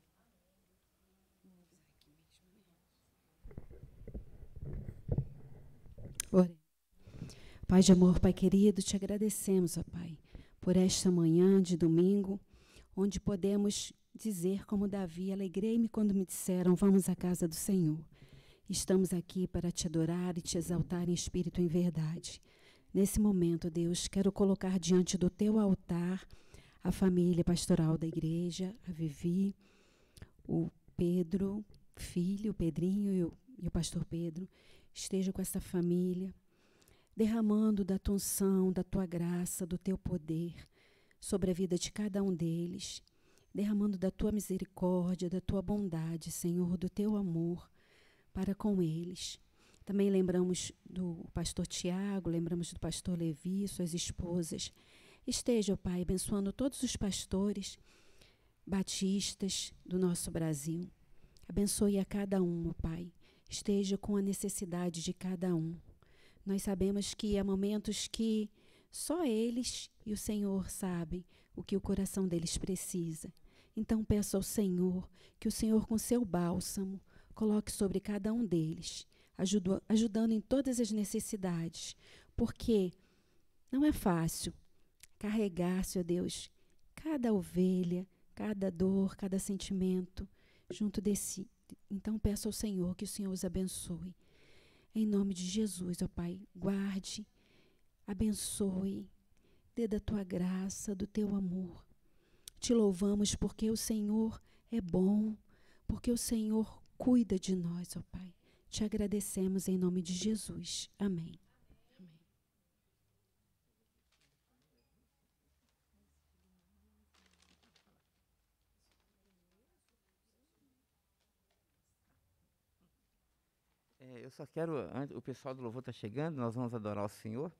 Pai de amor, Pai querido, te agradecemos, ó Pai, por esta manhã de domingo, onde podemos dizer como Davi: alegrei-me quando me disseram, vamos à casa do Senhor. Estamos aqui para te adorar e te exaltar em espírito e em verdade. Nesse momento, Deus, quero colocar diante do teu altar a família pastoral da igreja, a Vivi, o Pedro, filho, o Pedrinho e o pastor Pedro. Esteja com essa família, derramando da tua unção, da tua graça, do teu poder sobre a vida de cada um deles, derramando da tua misericórdia, da tua bondade, Senhor, do teu amor para com eles. Também lembramos do pastor Tiago, lembramos do pastor Levi, suas esposas. Esteja, ó Pai, abençoando todos os pastores batistas do nosso Brasil. Abençoe a cada um, ó Pai. Esteja com a necessidade de cada um. Nós sabemos que há momentos que só eles e o Senhor sabem o que o coração deles precisa. Então peço ao Senhor que o Senhor, com seu bálsamo, coloque sobre cada um deles, ajudando em todas as necessidades, porque não é fácil carregar, Senhor Deus, cada ovelha, cada dor, cada sentimento junto de si. Então peço ao Senhor que o Senhor os abençoe. Em nome de Jesus, ó Pai, guarde, abençoe, dê da tua graça, do teu amor. Te louvamos porque o Senhor é bom, porque o Senhor cuida de nós, ó Pai. Te agradecemos em nome de Jesus. Amém. Eu só quero, o pessoal do louvor está chegando, nós vamos adorar o Senhor,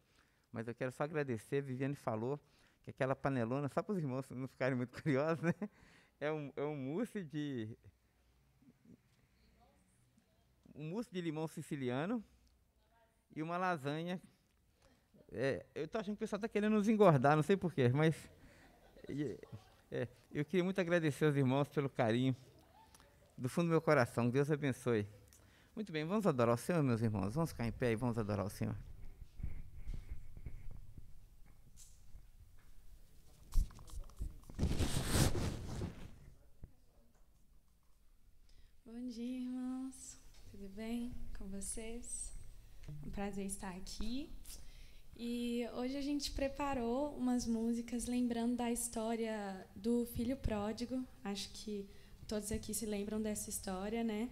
mas eu quero só agradecer, Viviane falou que aquela panelona, só para os irmãos não ficarem muito curiosos, né? É um mousse de um mousse de limão siciliano e uma lasanha. Eu estou achando que o pessoal está querendo nos engordar, não sei porquê, mas eu queria muito agradecer aos irmãos pelo carinho, do fundo do meu coração. Deus abençoe. Muito bem, vamos adorar o Senhor, meus irmãos. Vamos ficar em pé e vamos adorar o Senhor. Bom dia, irmãos. Tudo bem com vocês? Um prazer estar aqui. E hoje a gente preparou umas músicas lembrando da história do filho pródigo. Acho que todos aqui se lembram dessa história, né?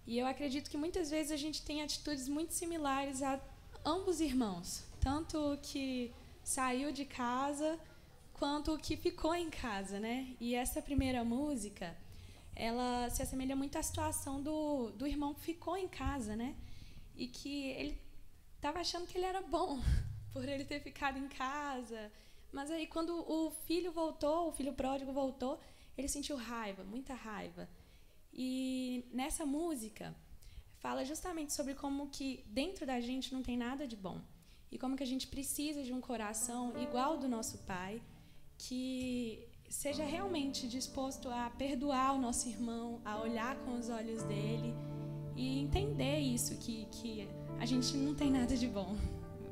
E eu acredito que muitas vezes a gente tem atitudes muito similares a ambos irmãos, tanto o que saiu de casa quanto o que ficou em casa, né? E essa primeira música, ela se assemelha muito à situação do irmão que ficou em casa, né? E que ele estava achando que ele era bom por ele ter ficado em casa. Mas aí, quando o filho voltou, o filho pródigo voltou, ele sentiu raiva, muita raiva. E nessa música, fala justamente sobre como que dentro da gente não tem nada de bom. E como que a gente precisa de um coração igual ao do nosso Pai, que seja realmente disposto a perdoar o nosso irmão, a olhar com os olhos dele e entender isso, que a gente não tem nada de bom.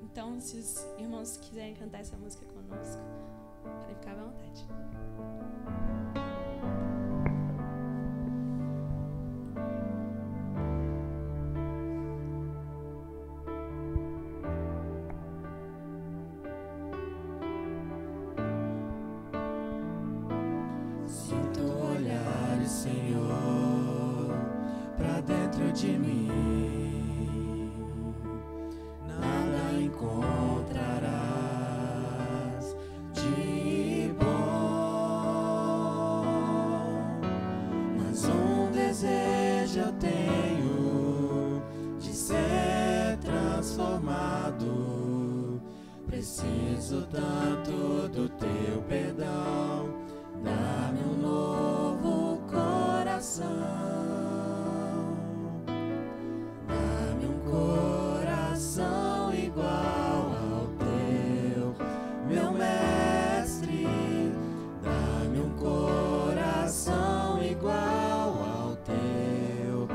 Então, se os irmãos quiserem cantar essa música conosco, podem ficar à vontade. Senhor, pra dentro de mim, nada encontrarás de bom, mas um desejo eu tenho de ser transformado. Preciso tanto do teu perdão, dá-me um novo coração, dá-me um coração igual ao teu, meu mestre, dá-me um coração igual ao teu,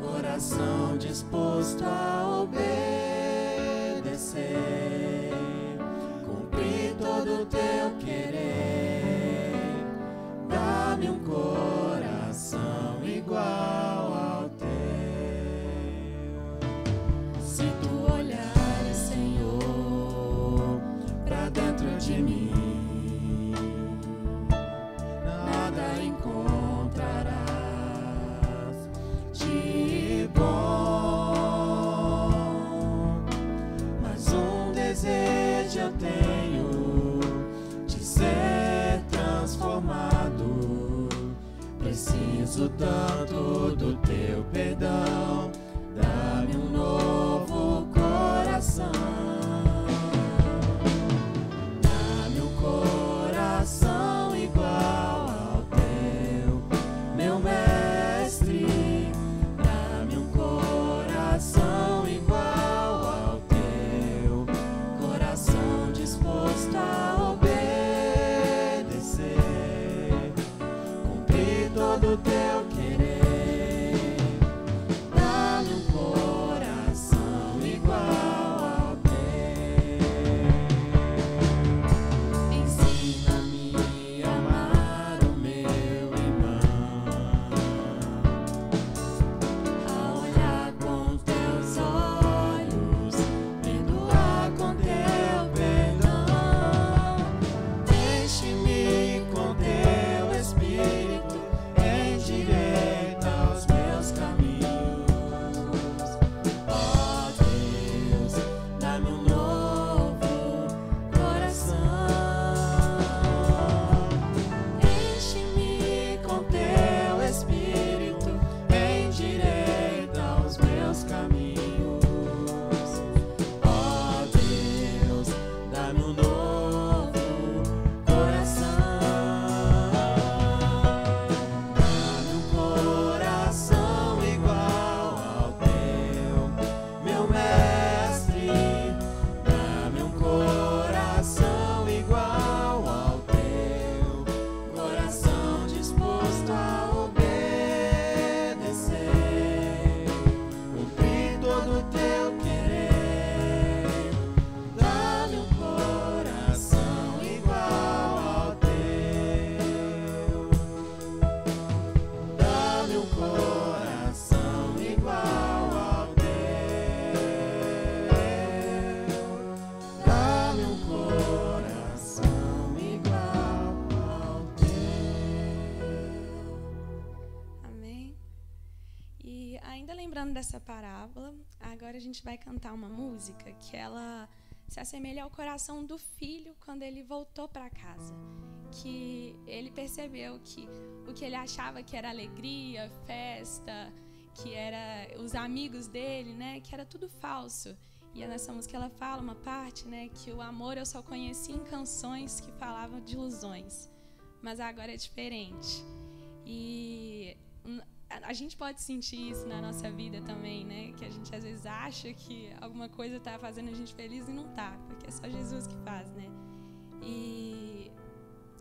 coração disposto a obedecer, cumprir todo o teu querer, dá-me um coração igual ao teu. Se tu olhares, Senhor, pra dentro de mim, nada encontrarás de bom, mas um desejo eu tenho de ser transformado. Preciso tanto do teu perdão, dá-me um novo coração, dá-me um coração igual ao teu, meu mestre, dá-me um coração igual ao teu, coração disposto a obedecer, cumprir todo o teu querer, dá-me ainda lembrando dessa parábola, agora a gente vai cantar uma música que ela se assemelha ao coração do filho quando ele voltou para casa. Que ele percebeu que o que ele achava que era alegria, festa, que era os amigos dele, né, que era tudo falso. E nessa música ela fala uma parte, né, que o amor eu só conheci em canções que falavam de ilusões, mas agora é diferente. E a gente pode sentir isso na nossa vida também, né, que a gente às vezes acha que alguma coisa está fazendo a gente feliz e não está, porque é só Jesus que faz, né. E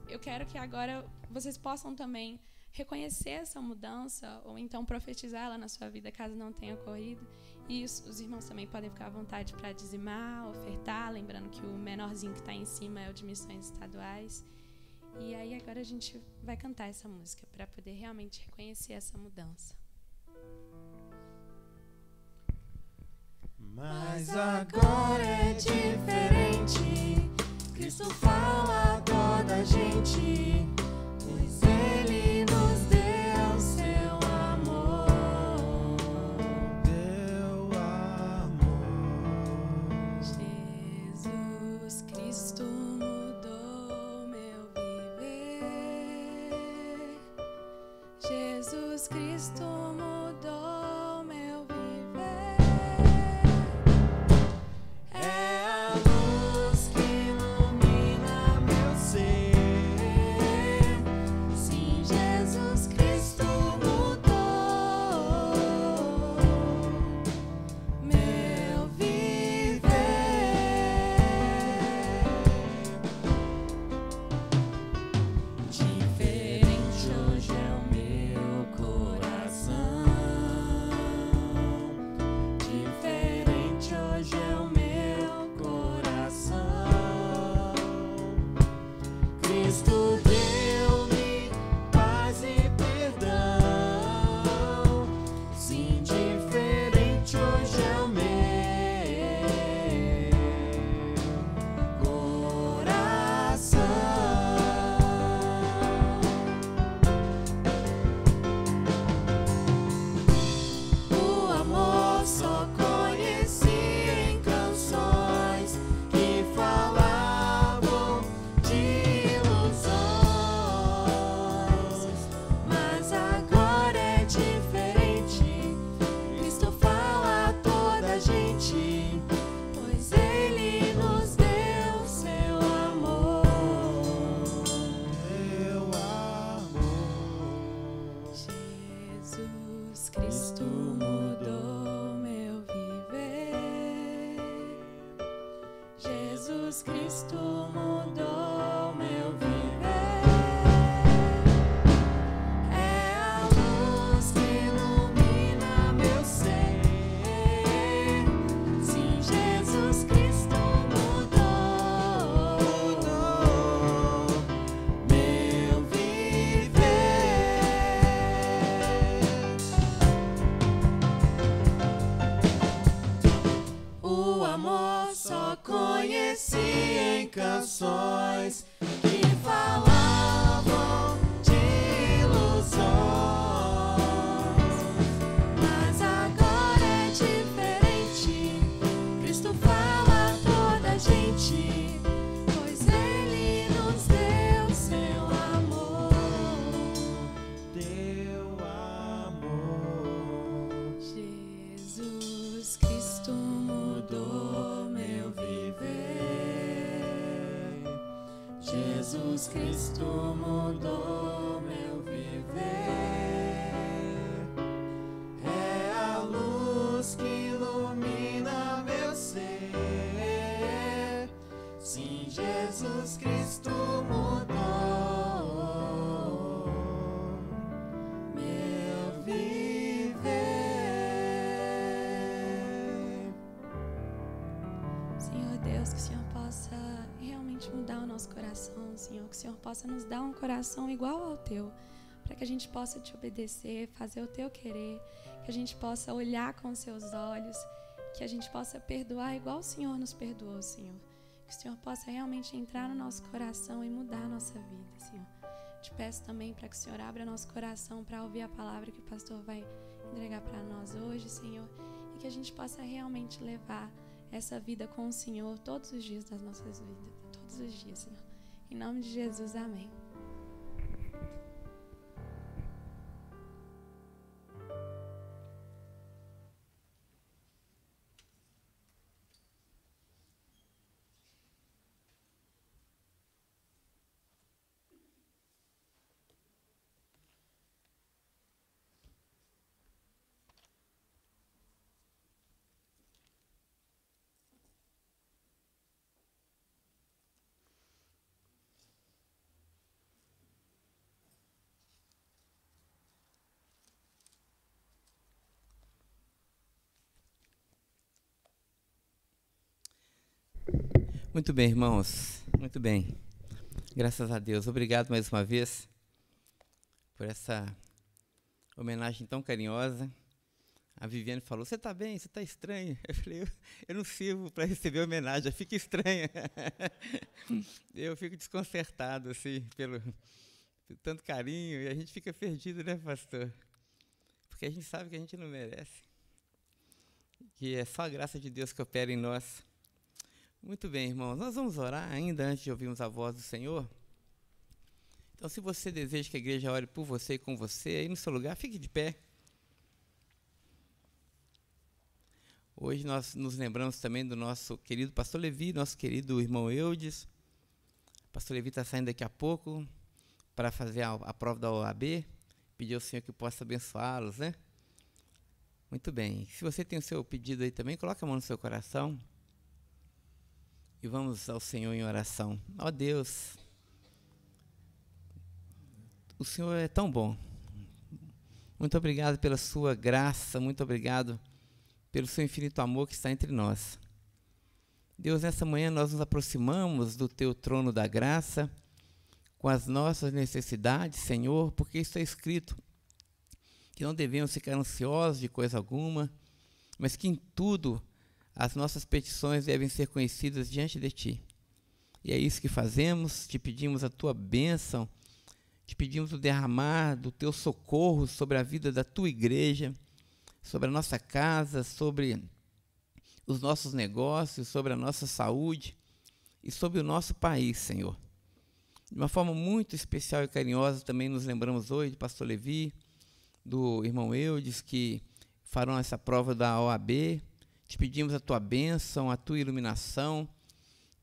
eu quero que agora vocês possam também reconhecer essa mudança ou então profetizar ela na sua vida, caso não tenha ocorrido. E os irmãos também podem ficar à vontade para dizimar, ofertar, lembrando que o menorzinho que está em cima é o de missões estaduais. E aí agora a gente vai cantar essa música para poder realmente reconhecer essa mudança. Mas agora é diferente. Cristo fala a toda a gente, pois Ele nos deu seu amor. Deu amor. Jesus Cristo mudou meu viver. Jesus Cristo mudou meu viver. É a luz que ilumina meu ser. Sim, Jesus Cristo mudou meu viver. Diferente hoje é o meu coração. Diferente hoje é o meu coração. Cristo deu-me paz e perdão. Sim, diferente hoje é o meu coração. O amor só conheci em canções que falavam de ilusões. Mas agora é diferente. Cristo fala a toda a gente, pois Ele nos deu seu amor. Seu amor. Jesus Cristo mudou meu viver. Jesus Cristo mudou meu viver. É a luz que ilumina meu ser. Sim, Jesus Cristo mudou meu viver. O amor só conheci em canções que falavam de ilusões. Mas agora é diferente. Cristo fala a toda a gente, pois Ele nos deu seu amor. Deu amor. Jesus Cristo mudou meu viver. Jesus Cristo mudou meu viver. É a luz que ilumina meu ser. Sim, Jesus Cristo mudou meu viver. Senhor Deus, que o Senhor possa realmente mudar o nosso coração, Senhor, que o Senhor possa nos dar um coração igual ao Teu, para que a gente possa Te obedecer, fazer o Teu querer, que a gente possa olhar com os Seus olhos, que a gente possa perdoar igual o Senhor nos perdoou, Senhor. Que o Senhor possa realmente entrar no nosso coração e mudar a nossa vida, Senhor. Te peço também para que o Senhor abra nosso coração para ouvir a palavra que o pastor vai entregar para nós hoje, Senhor, e que a gente possa realmente levar essa vida com o Senhor todos os dias das nossas vidas, todos os dias, Senhor. Em nome de Jesus, amém. Muito bem, irmãos. Muito bem. Graças a Deus. Obrigado mais uma vez por essa homenagem tão carinhosa. A Viviane falou, você está bem? Você está estranho? Eu falei, eu não sirvo para receber homenagem, fica estranha. Eu fico desconcertado, assim, pelo tanto carinho, e a gente fica perdido, né, pastor? Porque a gente sabe que a gente não merece. Que é só a graça de Deus que opera em nós. Muito bem, irmãos. Nós vamos orar ainda antes de ouvirmos a voz do Senhor. Então, se você deseja que a igreja ore por você e com você, aí no seu lugar, fique de pé. Hoje nós nos lembramos também do nosso querido pastor Levi, nosso querido irmão Eudes. O pastor Levi está saindo daqui a pouco para fazer a prova da OAB. Pedir ao Senhor que possa abençoá-los, né? Muito bem. Se você tem o seu pedido aí também, coloque a mão no seu coração. E vamos ao Senhor em oração. Ó Deus, o Senhor é tão bom. Muito obrigado pela sua graça, muito obrigado pelo seu infinito amor que está entre nós. Deus, nessa manhã nós nos aproximamos do teu trono da graça, com as nossas necessidades, Senhor, porque está escrito que não devemos ficar ansiosos de coisa alguma, mas que em tudo as nossas petições devem ser conhecidas diante de Ti. E é isso que fazemos, te pedimos a Tua bênção, te pedimos o derramar do Teu socorro sobre a vida da Tua igreja, sobre a nossa casa, sobre os nossos negócios, sobre a nossa saúde e sobre o nosso país, Senhor. De uma forma muito especial e carinhosa, também nos lembramos hoje do pastor Levi, do irmão Eudes, que farão essa prova da OAB. Te pedimos a tua bênção, a tua iluminação,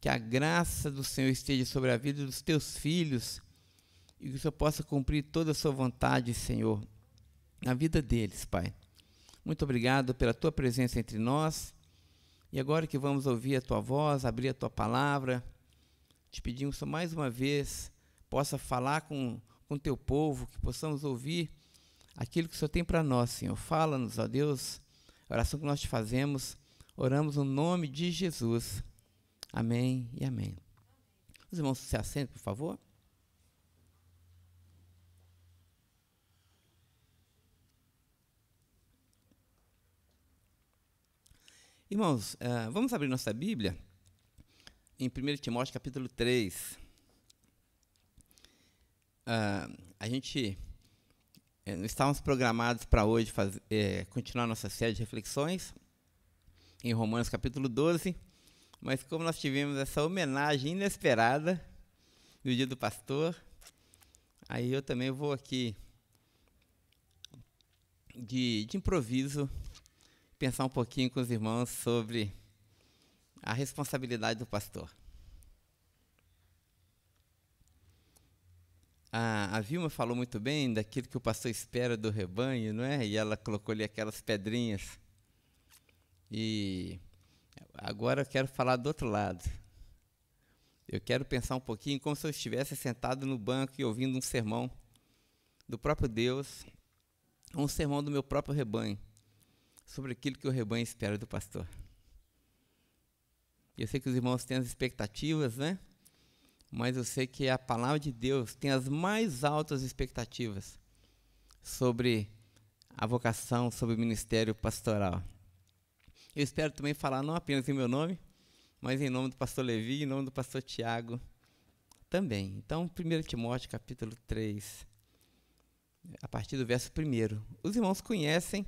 que a graça do Senhor esteja sobre a vida dos teus filhos e que o Senhor possa cumprir toda a sua vontade, Senhor, na vida deles, Pai. Muito obrigado pela tua presença entre nós. E agora que vamos ouvir a tua voz, abrir a tua palavra, te pedimos que mais uma vez possa falar com o teu povo, que possamos ouvir aquilo que o Senhor tem para nós, Senhor. Fala-nos, ó Deus. A oração que nós te fazemos, oramos no nome de Jesus. Amém e amém. Os irmãos se assentem, por favor. Irmãos, vamos abrir nossa Bíblia em 1 Timóteo capítulo 3. A gente estávamos programados para hoje continuar nossa série de reflexões em Romanos capítulo 12, mas como nós tivemos essa homenagem inesperada no dia do pastor, aí eu também vou aqui de improviso pensar um pouquinho com os irmãos sobre a responsabilidade do pastor. A Vilma falou muito bem daquilo que o pastor espera do rebanho, não é? E ela colocou ali aquelas pedrinhas. E agora eu quero falar do outro lado. Eu quero pensar um pouquinho como se eu estivesse sentado no banco e ouvindo um sermão do próprio Deus, um sermão do meu próprio rebanho, sobre aquilo que o rebanho espera do pastor. Eu sei que os irmãos têm as expectativas, né? Mas eu sei que a palavra de Deus tem as mais altas expectativas sobre a vocação, sobre o ministério pastoral. Eu espero também falar não apenas em meu nome, mas em nome do pastor Levi e em nome do pastor Tiago também. Então, 1 Timóteo capítulo 3, a partir do verso 1. Os irmãos conhecem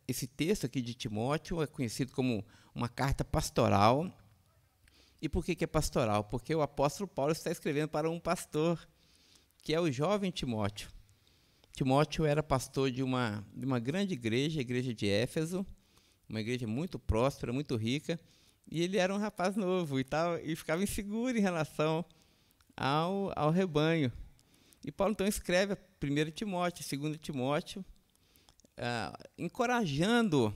esse texto aqui de Timóteo é conhecido como uma carta pastoral. E por que é pastoral? Porque o apóstolo Paulo está escrevendo para um pastor, que é o jovem Timóteo. Timóteo era pastor de uma grande igreja, a igreja de Éfeso, uma igreja muito próspera, muito rica, e ele era um rapaz novo e ficava inseguro em relação ao rebanho. E Paulo então escreve 1 Timóteo, 2 Timóteo, encorajando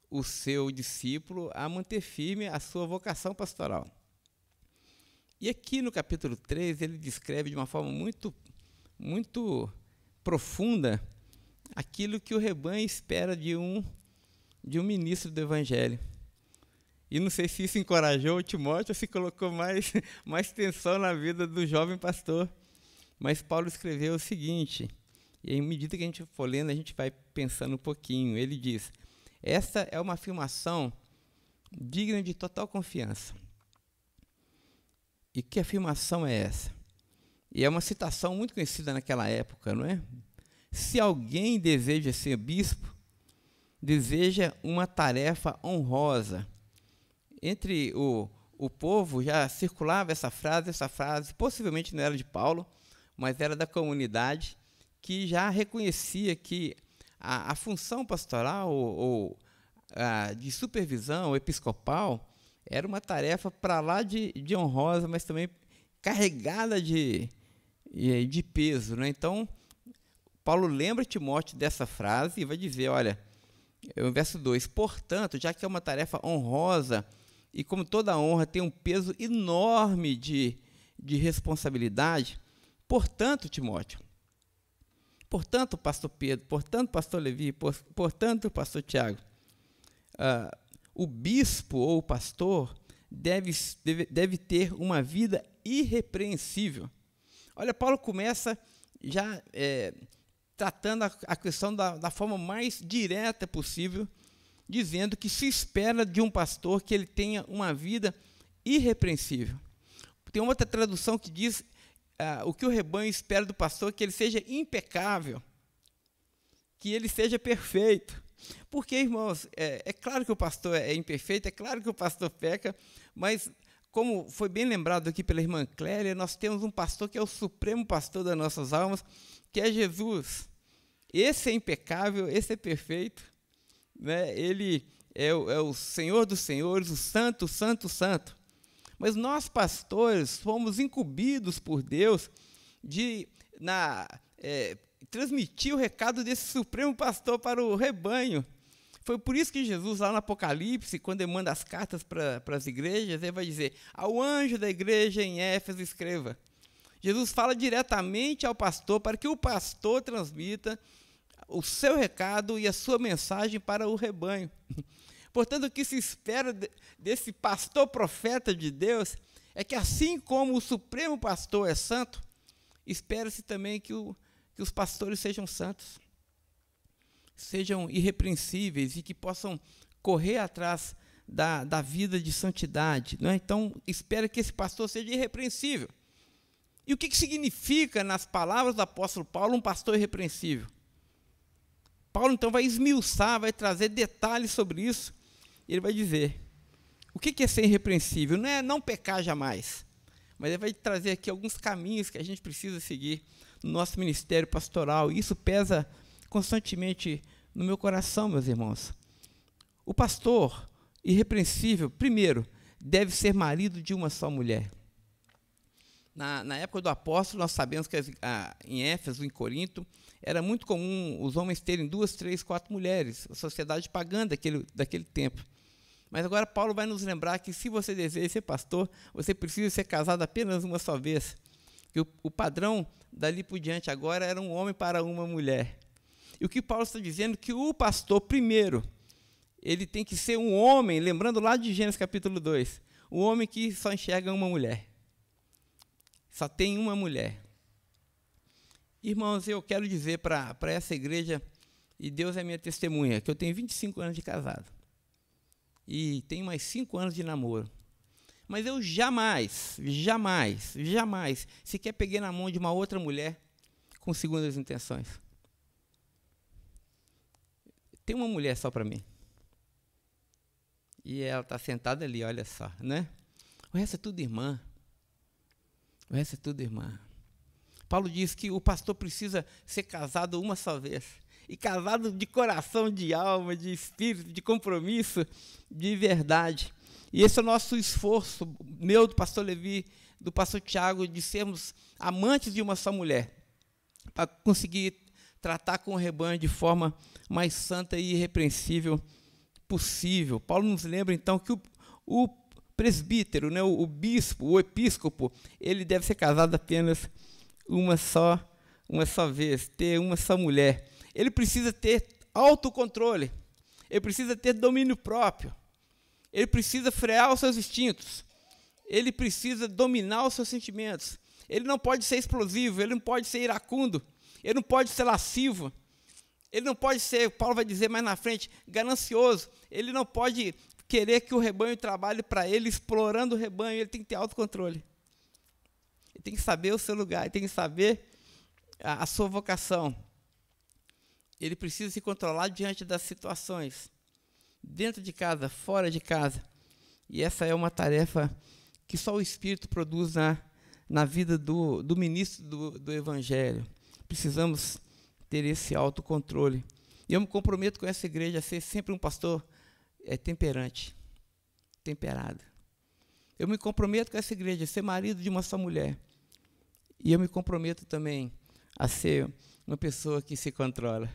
o seu discípulo a manter firme a sua vocação pastoral. E aqui no capítulo 3, ele descreve de uma forma muito, muito profunda aquilo que o rebanho espera de um ministro do Evangelho. E não sei se isso encorajou o Timóteo ou se colocou mais tensão na vida do jovem pastor. Mas Paulo escreveu o seguinte, e à medida que a gente for lendo, a gente vai pensando um pouquinho. Ele diz: essa é uma afirmação digna de total confiança. E que afirmação é essa? E é uma citação muito conhecida naquela época, não é? Se alguém deseja ser bispo, deseja uma tarefa honrosa. Entre o povo já circulava essa frase possivelmente não era de Paulo, mas era da comunidade, que já reconhecia que a função pastoral ou de supervisão episcopal era uma tarefa para lá de honrosa, mas também carregada de peso, né? Então, Paulo lembra Timóteo dessa frase e vai dizer, olha, o verso 2, portanto, já que é uma tarefa honrosa e como toda honra tem um peso enorme de responsabilidade, portanto, Timóteo, portanto, pastor Pedro, portanto, pastor Levi, portanto, pastor Tiago, o bispo ou o pastor deve ter uma vida irrepreensível. Olha, Paulo começa já tratando a questão da forma mais direta possível, dizendo que se espera de um pastor que ele tenha uma vida irrepreensível. Tem uma outra tradução que diz o que o rebanho espera do pastor, que ele seja impecável, que ele seja perfeito. Porque, irmãos, é claro que o pastor é imperfeito, é claro que o pastor peca, mas, como foi bem lembrado aqui pela irmã Clélia, nós temos um pastor que é o supremo pastor das nossas almas, que é Jesus. Esse é impecável, esse é perfeito, né? Ele é o Senhor dos senhores, o santo, santo, santo. Mas nós, pastores, fomos incumbidos por Deus de transmitir o recado desse supremo pastor para o rebanho. Foi por isso que Jesus, lá no Apocalipse, quando ele manda as cartas para as igrejas, ele vai dizer, ao anjo da igreja em Éfeso escreva. Jesus fala diretamente ao pastor para que o pastor transmita o seu recado e a sua mensagem para o rebanho. Portanto, o que se espera desse pastor profeta de Deus é que, assim como o supremo pastor é santo, espera-se também que os pastores sejam santos, sejam irrepreensíveis e que possam correr atrás da vida de santidade, não é? Então, espera que esse pastor seja irrepreensível. E o que significa, nas palavras do apóstolo Paulo, um pastor irrepreensível? Paulo, então, vai esmiuçar, vai trazer detalhes sobre isso. Ele vai dizer, o que é ser irrepreensível? Não é não pecar jamais, mas ele vai trazer aqui alguns caminhos que a gente precisa seguir no nosso ministério pastoral. E isso pesa constantemente no meu coração, meus irmãos. O pastor irrepreensível, primeiro, deve ser marido de uma só mulher. Na época do apóstolo, nós sabemos que em Éfeso, em Corinto, era muito comum os homens terem 2, 3, 4 mulheres, a sociedade pagã daquele tempo. Mas agora Paulo vai nos lembrar que se você deseja ser pastor, você precisa ser casado apenas uma só vez. Que o padrão dali por diante agora era um homem para uma mulher. E o que Paulo está dizendo é que o pastor, primeiro, ele tem que ser um homem, lembrando lá de Gênesis capítulo 2, um homem que só enxerga uma mulher. Só tem uma mulher. Irmãos, eu quero dizer para essa igreja, e Deus é minha testemunha, que eu tenho 25 anos de casado. E tenho mais 5 anos de namoro. Mas eu jamais sequer peguei na mão de uma outra mulher com segundas intenções. tem uma mulher só para mim. E ela está sentada ali, olha só, né? O resto é tudo irmã. O resto é tudo irmã. Paulo diz que o pastor precisa ser casado uma só vez. E casado de coração, de alma, de espírito, de compromisso, de verdade. E esse é o nosso esforço, meu, do pastor Levi, do pastor Tiago, de sermos amantes de uma só mulher, para conseguir tratar com o rebanho de forma mais santa e irrepreensível possível. Paulo nos lembra, então, que o presbítero, né, o bispo, o episcopo, ele deve ser casado apenas uma só vez, ter uma só mulher. Ele precisa ter autocontrole, ele precisa ter domínio próprio, ele precisa frear os seus instintos, ele precisa dominar os seus sentimentos. Ele não pode ser explosivo, ele não pode ser iracundo, ele não pode ser lascivo, ele não pode ser, Paulo vai dizer mais na frente, ganancioso. Ele não pode querer que o rebanho trabalhe para ele, explorando o rebanho. Ele tem que ter autocontrole. Ele tem que saber o seu lugar, ele tem que saber a sua vocação. Ele precisa se controlar diante das situações, dentro de casa, fora de casa. E essa é uma tarefa que só o Espírito produz na vida do ministro do Evangelho. Precisamos ter esse autocontrole. E eu me comprometo com essa igreja a ser sempre um pastor temperante, temperado. Eu me comprometo com essa igreja a ser marido de uma só mulher. E eu me comprometo também a ser uma pessoa que se controla.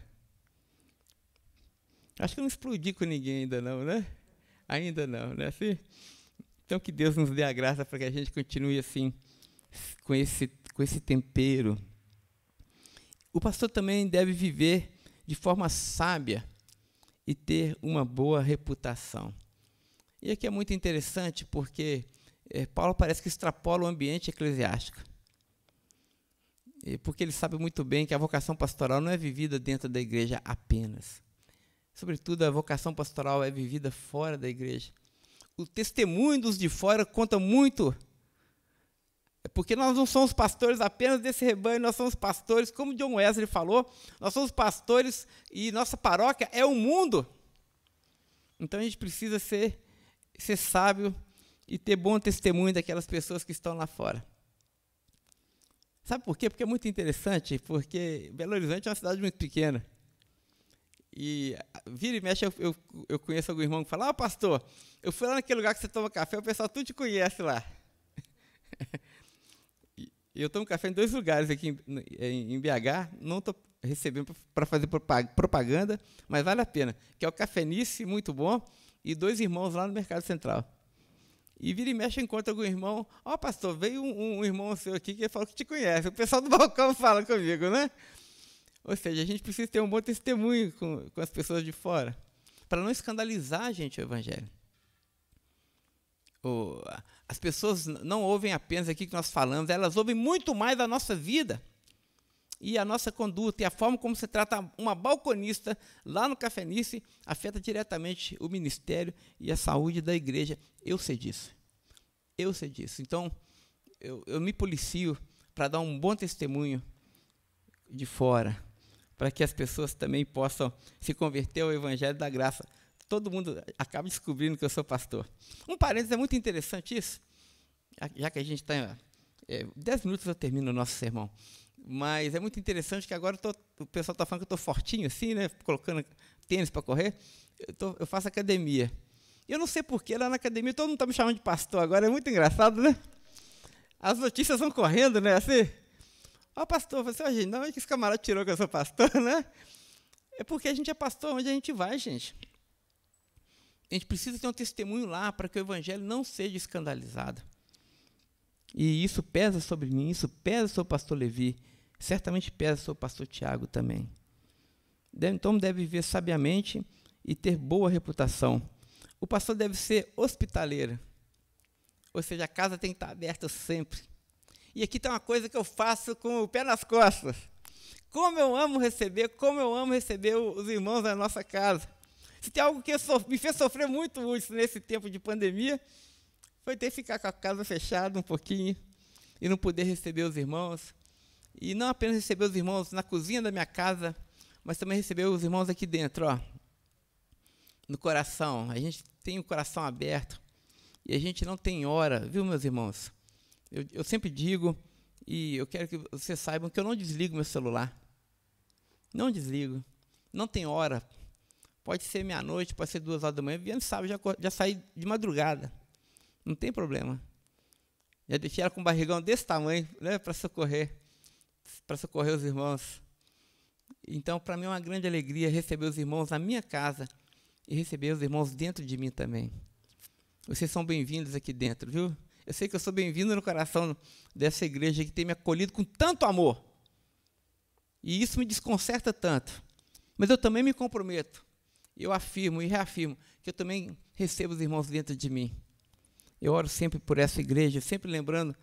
Acho que eu não explodi com ninguém ainda não, né? Ainda não, né? Assim? Então que Deus nos dê a graça para que a gente continue assim, com esse tempero. O pastor também deve viver de forma sábia e ter uma boa reputação. E aqui é muito interessante porque Paulo parece que extrapola o ambiente eclesiástico. Porque ele sabe muito bem que a vocação pastoral não é vivida dentro da igreja apenas. Sobretudo, a vocação pastoral é vivida fora da igreja. O testemunho dos de fora conta muito. Porque nós não somos pastores apenas desse rebanho, nós somos pastores, como John Wesley falou, nós somos pastores e nossa paróquia é o mundo. Então a gente precisa ser sábio e ter bom testemunho daquelas pessoas que estão lá fora. Sabe por quê? Porque é muito interessante, porque Belo Horizonte é uma cidade muito pequena. E vira e mexe, eu conheço algum irmão que fala, pastor, eu fui lá naquele lugar que você toma café, o pessoal tudo te conhece lá. Eu tomo café em 2 lugares aqui em BH, não estou recebendo para fazer propaganda, mas vale a pena, que é o Cafenice, muito bom, e 2 irmãos lá no Mercado Central. E vira e mexe, encontra algum irmão, pastor, veio um irmão seu aqui que falou que te conhece, o pessoal do balcão fala comigo, né? Ou seja, a gente precisa ter um bom testemunho com as pessoas de fora, para não escandalizar, gente, o Evangelho. As pessoas não ouvem apenas aquilo que nós falamos, elas ouvem muito mais da nossa vida e a nossa conduta e a forma como você trata uma balconista lá no Cafenice afeta diretamente o ministério e a saúde da igreja. Eu sei disso. Então, eu me policio para dar um bom testemunho de fora, para que as pessoas também possam se converter ao Evangelho da Graça. Todo mundo acaba descobrindo que eu sou pastor. Um parênteses, é muito interessante isso, já que a gente está... 10 minutos eu termino o nosso sermão. Mas é muito interessante que agora o pessoal está falando que eu estou fortinho assim, né? Colocando tênis para correr. Eu faço academia. Eu não sei porquê, lá na academia todo mundo está me chamando de pastor agora. É muito engraçado, né? As notícias vão correndo, né? Assim, pastor, você imagina, não é que esse camarada tirou que eu sou pastor, né? É porque a gente é pastor onde a gente vai, gente. A gente precisa ter um testemunho lá para que o Evangelho não seja escandalizado. E isso pesa sobre mim, isso pesa sobre o pastor Levi, certamente pesa sobre o pastor Tiago também. Então deve viver sabiamente e ter boa reputação. O pastor deve ser hospitaleiro, ou seja, a casa tem que estar aberta sempre. E aqui tem uma coisa que eu faço com o pé nas costas. Como eu amo receber os irmãos da nossa casa. Se tem algo que me fez sofrer muito nesse tempo de pandemia, foi ter que ficar com a casa fechada um pouquinho e não poder receber os irmãos. E não apenas receber os irmãos na cozinha da minha casa, mas também receber os irmãos aqui dentro, no coração, a gente tem o coração aberto e a gente não tem hora, viu, meus irmãos? Eu sempre digo, e eu quero que vocês saibam que eu não desligo meu celular. Não desligo. Não tem hora. Pode ser meia-noite, pode ser 2 horas da manhã. Viana sabe, já saí de madrugada. Não tem problema. Já deixei ela com um barrigão desse tamanho, né, para socorrer os irmãos. Então, para mim é uma grande alegria receber os irmãos na minha casa e receber os irmãos dentro de mim também. Vocês são bem-vindos aqui dentro, viu? Eu sei que eu sou bem-vindo no coração dessa igreja que tem me acolhido com tanto amor. E isso me desconcerta tanto. Mas eu também me comprometo. Eu afirmo e reafirmo que eu também recebo os irmãos dentro de mim. Eu oro sempre por essa igreja, sempre lembrando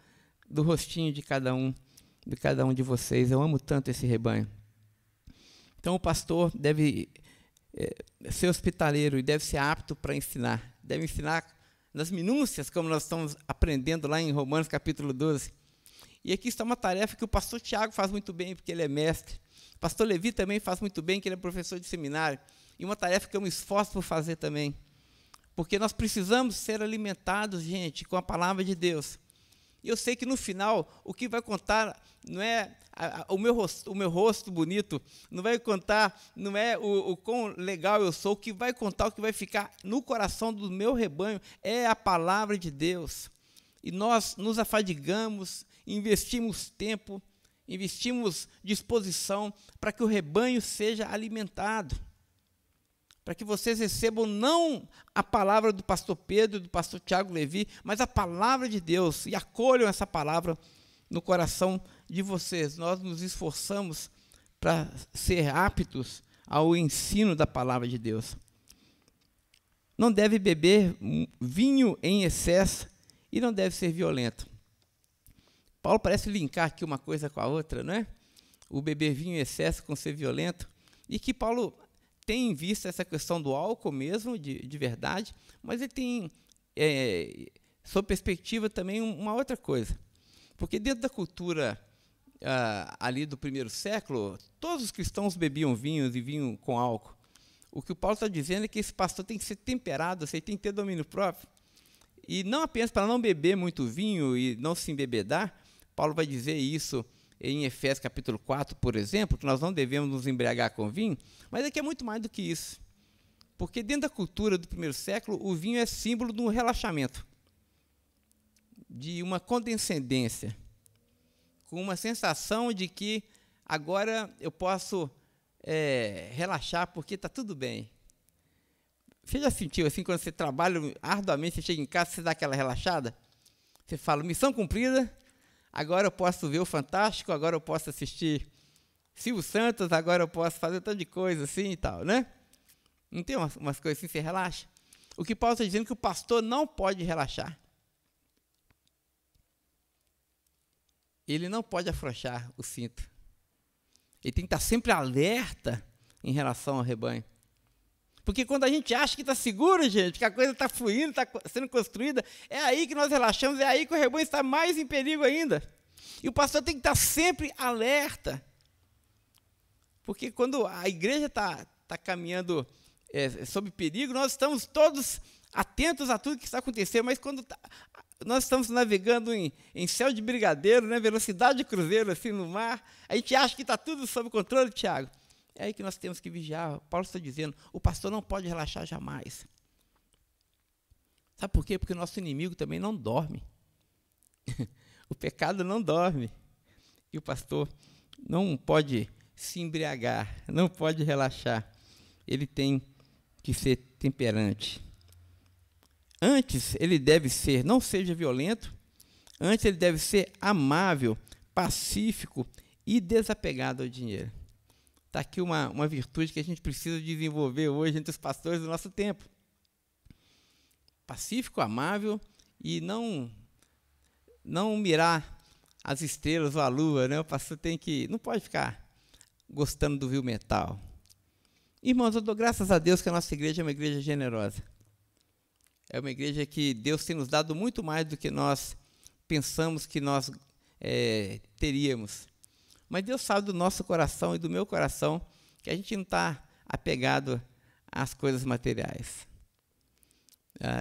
do rostinho de cada um de vocês. Eu amo tanto esse rebanho. Então, o pastor deve ser hospitaleiro e deve ser apto para ensinar. Deve ensinar nas minúcias, como nós estamos aprendendo lá em Romanos capítulo 12. E aqui está uma tarefa que o pastor Tiago faz muito bem, porque ele é mestre. O pastor Levi também faz muito bem, que ele é professor de seminário. E uma tarefa que eu me esforço por fazer também. Porque nós precisamos ser alimentados, gente, com a palavra de Deus. E eu sei que no final, o que vai contar não é o meu rosto bonito, não vai contar, não é o quão legal eu sou, o que vai contar, o que vai ficar no coração do meu rebanho é a palavra de Deus. E nós nos afadigamos, investimos tempo, investimos disposição para que o rebanho seja alimentado. Para que vocês recebam não a palavra do pastor Pedro, do pastor Tiago Levi, mas a palavra de Deus, e acolham essa palavra no coração de vocês. Nós nos esforçamos para ser aptos ao ensino da palavra de Deus. Não deve beber vinho em excesso e não deve ser violento. Paulo parece linkar aqui uma coisa com a outra, não é? O beber vinho em excesso com ser violento, e que Paulo tem em vista essa questão do álcool mesmo, de verdade, mas ele tem, sob perspectiva, também uma outra coisa. Porque dentro da cultura ali do primeiro século, todos os cristãos bebiam vinhos e vinho com álcool. O que o Paulo está dizendo é que esse pastor tem que ser temperado, tem que ter domínio próprio. E não apenas para não beber muito vinho e não se embebedar, Paulo vai dizer isso em Efésios capítulo 4, por exemplo, que nós não devemos nos embriagar com vinho, mas aqui é muito mais do que isso. Porque dentro da cultura do primeiro século, o vinho é símbolo de um relaxamento, de uma condescendência, com uma sensação de que agora eu posso relaxar porque está tudo bem. Você já sentiu assim, quando você trabalha arduamente, você chega em casa, você dá aquela relaxada? Você fala, missão cumprida, agora eu posso ver o Fantástico, agora eu posso assistir Silvio Santos, agora eu posso fazer um tanto de coisa assim e tal, né? Não tem umas coisas assim, você relaxa? O que Paulo está dizendo é que o pastor não pode relaxar. Ele não pode afrouxar o cinto. Ele tem que estar sempre alerta em relação ao rebanho. Porque quando a gente acha que está seguro, gente, que a coisa está fluindo, está sendo construída, é aí que nós relaxamos, é aí que o rebanho está mais em perigo ainda. E o pastor tem que estar sempre alerta. Porque quando a igreja está caminhando sob perigo, nós estamos todos atentos a tudo que está acontecendo, mas quando nós estamos navegando em céu de brigadeiro, né, velocidade de cruzeiro assim no mar, a gente acha que está tudo sob controle, Tiago. É aí que nós temos que vigiar. Paulo está dizendo, o pastor não pode relaxar jamais. Sabe por quê? Porque o nosso inimigo também não dorme. O pecado não dorme. E o pastor não pode se embriagar, não pode relaxar. Ele tem que ser temperante. Antes, ele deve ser, não seja violento, antes ele deve ser amável, pacífico e desapegado ao dinheiro. Está aqui uma virtude que a gente precisa desenvolver hoje entre os pastores do nosso tempo. Pacífico, amável e não mirar as estrelas ou a lua, né? O pastor não pode ficar gostando do vil metal. Irmãos, eu dou graças a Deus que a nossa igreja é uma igreja generosa. É uma igreja que Deus tem nos dado muito mais do que nós pensamos que nós teríamos. Mas Deus sabe do nosso coração e do meu coração que a gente não está apegado às coisas materiais.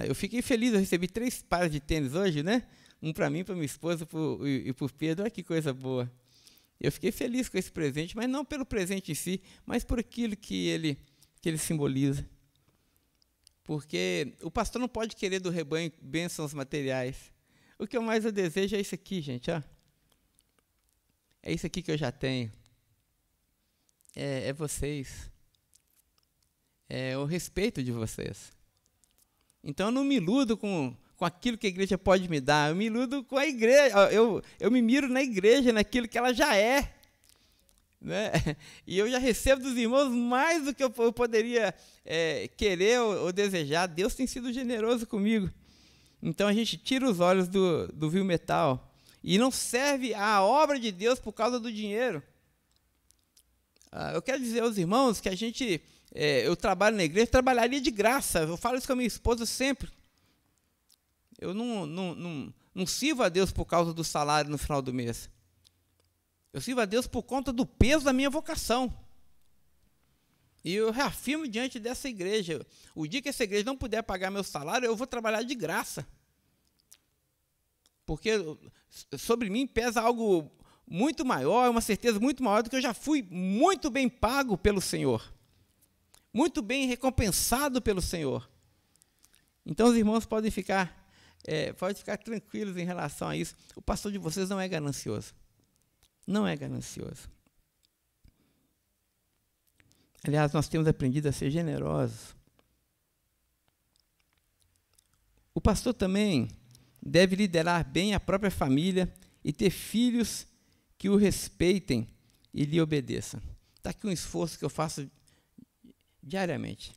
Eu fiquei feliz, eu recebi 3 pares de tênis hoje, né? Um para mim, para minha esposa e para o Pedro. Olha que coisa boa. Eu fiquei feliz com esse presente, mas não pelo presente em si, mas por aquilo que ele simboliza. Porque o pastor não pode querer do rebanho bênçãos materiais. O que eu desejo é isso aqui, gente. Ó. É isso aqui que eu já tenho. É vocês. É o respeito de vocês. Então eu não me iludo com aquilo que a igreja pode me dar. Eu me iludo com a igreja. Eu me miro na igreja, naquilo que ela já é. Né? E eu já recebo dos irmãos mais do que eu poderia querer ou desejar. Deus tem sido generoso comigo. Então a gente tira os olhos do vil metal e não serve a obra de Deus por causa do dinheiro. Eu quero dizer aos irmãos que eu trabalho na igreja, trabalharia de graça. Eu falo isso com a minha esposa sempre. Eu não sirvo a Deus por causa do salário no final do mês. Eu sirvo a Deus por conta do peso da minha vocação. E eu reafirmo diante dessa igreja. O dia que essa igreja não puder pagar meu salário, eu vou trabalhar de graça. Porque sobre mim pesa algo muito maior, uma certeza muito maior do que eu já fui muito bem pago pelo Senhor. Muito bem recompensado pelo Senhor. Então os irmãos podem ficar tranquilos em relação a isso. O pastor de vocês não é ganancioso. Não é ganancioso. Aliás, nós temos aprendido a ser generosos. O pastor também deve liderar bem a própria família e ter filhos que o respeitem e lhe obedeçam. Está aqui um esforço que eu faço diariamente.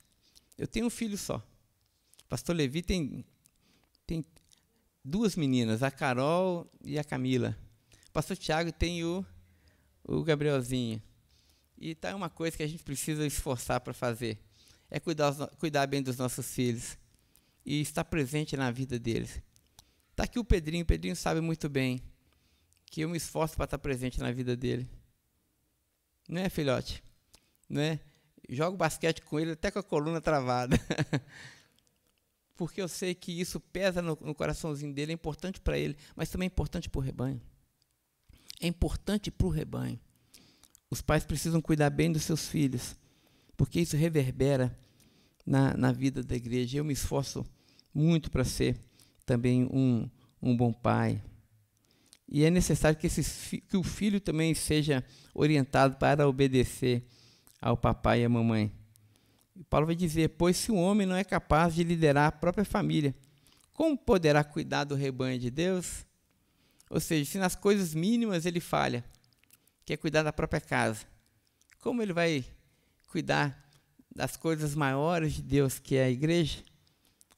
Eu tenho um filho só. O pastor Levi tem 2 meninas, a Carol e a Camila. O pastor Tiago tem o Gabrielzinho. E tá uma coisa que a gente precisa esforçar para fazer. É cuidar bem dos nossos filhos. E estar presente na vida deles. Está aqui o Pedrinho. O Pedrinho sabe muito bem que eu me esforço para estar presente na vida dele. Não é, filhote? Não é? Jogo basquete com ele até com a coluna travada. Porque eu sei que isso pesa no coraçãozinho dele. É importante para ele, mas também é importante para o rebanho. É importante para o rebanho. Os pais precisam cuidar bem dos seus filhos, porque isso reverbera na vida da igreja. Eu me esforço muito para ser também um bom pai. E é necessário que o filho também seja orientado para obedecer ao papai e à mamãe. E Paulo vai dizer, pois se o homem não é capaz de liderar a própria família, como poderá cuidar do rebanho de Deus? Ou seja, se nas coisas mínimas ele falha, que é cuidar da própria casa, como ele vai cuidar das coisas maiores de Deus, que é a igreja?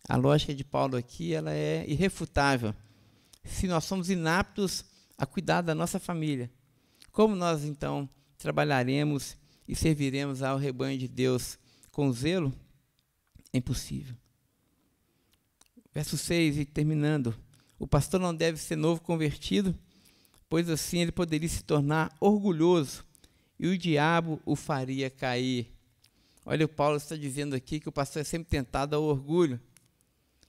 A lógica de Paulo aqui ela é irrefutável. Se nós somos inaptos a cuidar da nossa família, como nós então trabalharemos e serviremos ao rebanho de Deus com zelo? É impossível. Verso 6, e terminando. O pastor não deve ser novo convertido, pois assim ele poderia se tornar orgulhoso e o diabo o faria cair. Olha, o Paulo está dizendo aqui que o pastor é sempre tentado ao orgulho.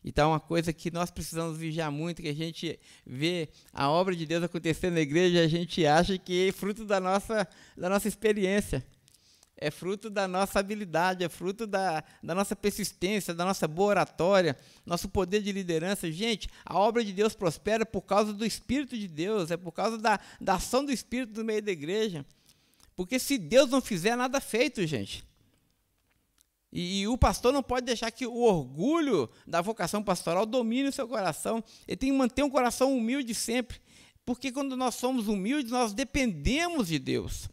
Então, uma coisa que nós precisamos vigiar muito, que a gente vê a obra de Deus acontecendo na igreja, a gente acha que é fruto da nossa experiência, é fruto da nossa habilidade, é fruto da nossa persistência, da nossa boa oratória, nosso poder de liderança. Gente, a obra de Deus prospera por causa do Espírito de Deus, é por causa da ação do Espírito no meio da igreja. Porque se Deus não fizer, nada feito, gente. E o pastor não pode deixar que o orgulho da vocação pastoral domine o seu coração. Ele tem que manter um coração humilde sempre. Porque quando nós somos humildes, nós dependemos de Deus.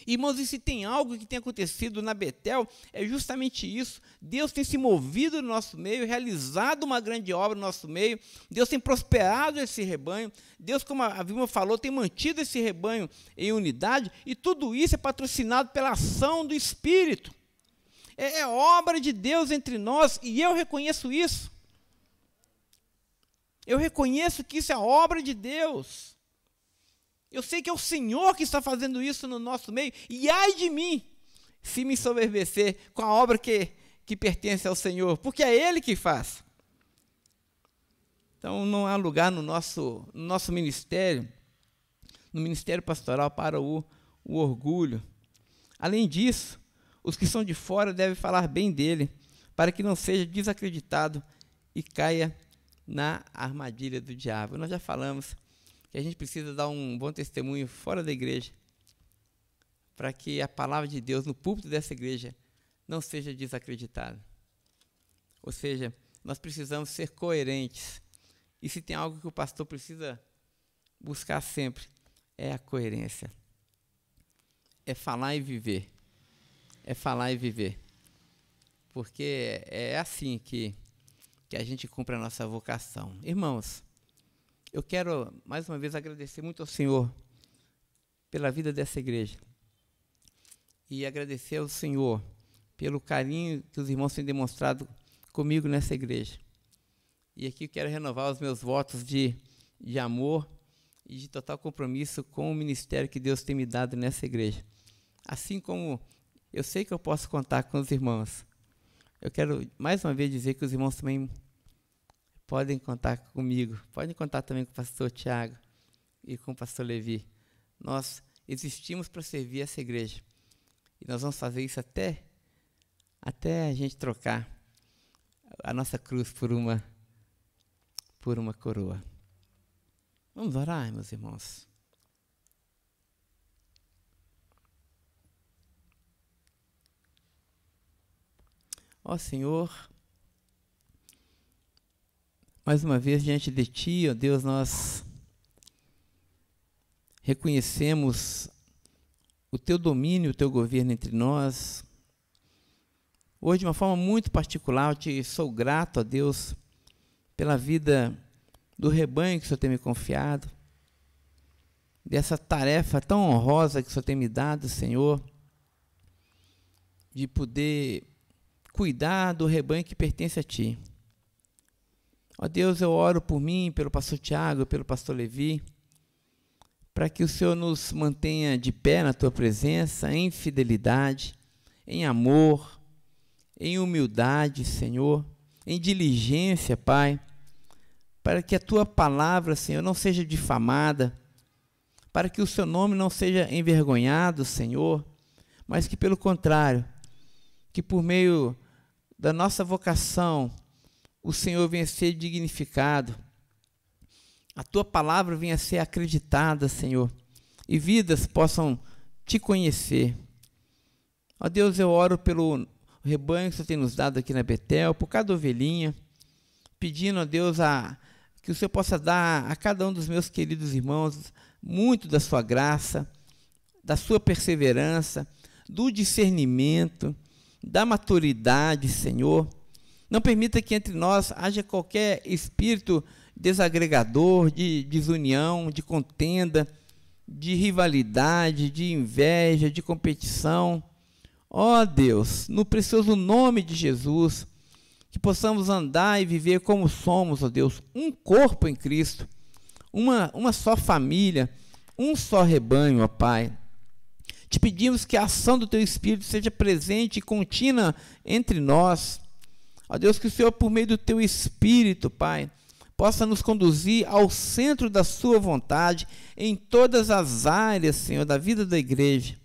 Irmãos, e se tem algo que tem acontecido na Betel, é justamente isso. Deus tem se movido no nosso meio, realizado uma grande obra no nosso meio. Deus tem prosperado esse rebanho. Deus, como a Vilma falou, tem mantido esse rebanho em unidade. E tudo isso é patrocinado pela ação do Espírito. É obra de Deus entre nós, e eu reconheço isso. Eu reconheço que isso é obra de Deus. Eu sei que é o Senhor que está fazendo isso no nosso meio, e ai de mim, se me ensoberbecer com a obra que pertence ao Senhor, porque é Ele que faz. Então, não há lugar no nosso ministério, no ministério pastoral, para o orgulho. Além disso, os que são de fora devem falar bem dele, para que não seja desacreditado e caia na armadilha do diabo. Nós já falamos que a gente precisa dar um bom testemunho fora da igreja, para que a palavra de Deus no púlpito dessa igreja não seja desacreditada. Ou seja, nós precisamos ser coerentes. E se tem algo que o pastor precisa buscar sempre, é a coerência. É falar e viver. É falar e viver. Porque é assim que a gente cumpre a nossa vocação. Irmãos, eu quero mais uma vez agradecer muito ao Senhor pela vida dessa igreja. E agradecer ao Senhor pelo carinho que os irmãos têm demonstrado comigo nessa igreja. E aqui eu quero renovar os meus votos de amor e de total compromisso com o ministério que Deus tem me dado nessa igreja. Assim como eu sei que eu posso contar com os irmãos, eu quero mais uma vez dizer que os irmãos também podem contar comigo, podem contar também com o pastor Tiago e com o pastor Levi. Nós existimos para servir essa igreja. E nós vamos fazer isso até a gente trocar a nossa cruz por uma coroa. Vamos orar, meus irmãos. Ó Senhor, mais uma vez diante de Ti, ó Deus, nós reconhecemos o Teu domínio, o Teu governo entre nós. Hoje, de uma forma muito particular, eu te sou grato, ó Deus, pela vida do rebanho que o Senhor tem me confiado, dessa tarefa tão honrosa que o Senhor tem me dado, Senhor, de poder cuidar do rebanho que pertence a Ti. Ó Deus, eu oro por mim, pelo pastor Tiago, pelo pastor Levi, para que o Senhor nos mantenha de pé na Tua presença, em fidelidade, em amor, em humildade, Senhor, em diligência, Pai, para que a Tua palavra, Senhor, não seja difamada, para que o Seu nome não seja envergonhado, Senhor, mas que, pelo contrário, que por meio da nossa vocação, o Senhor venha a ser dignificado, a Tua palavra venha a ser acreditada, Senhor, e vidas possam Te conhecer. Ó Deus, eu oro pelo rebanho que o Senhor tem nos dado aqui na Betel, por cada ovelhinha, pedindo, ó Deus, que o Senhor possa dar a cada um dos meus queridos irmãos muito da Sua graça, da Sua perseverança, do discernimento, da maturidade, Senhor. Não permita que entre nós haja qualquer espírito desagregador, de desunião, de contenda, de rivalidade, de inveja, de competição. Ó Deus, no precioso nome de Jesus, que possamos andar e viver como somos, ó Deus, um corpo em Cristo, uma só família, um só rebanho, ó Pai. Te pedimos que a ação do Teu Espírito seja presente e contínua entre nós. Ó Deus, que o Senhor, por meio do Teu Espírito, Pai, possa nos conduzir ao centro da Sua vontade em todas as áreas, Senhor, da vida da igreja.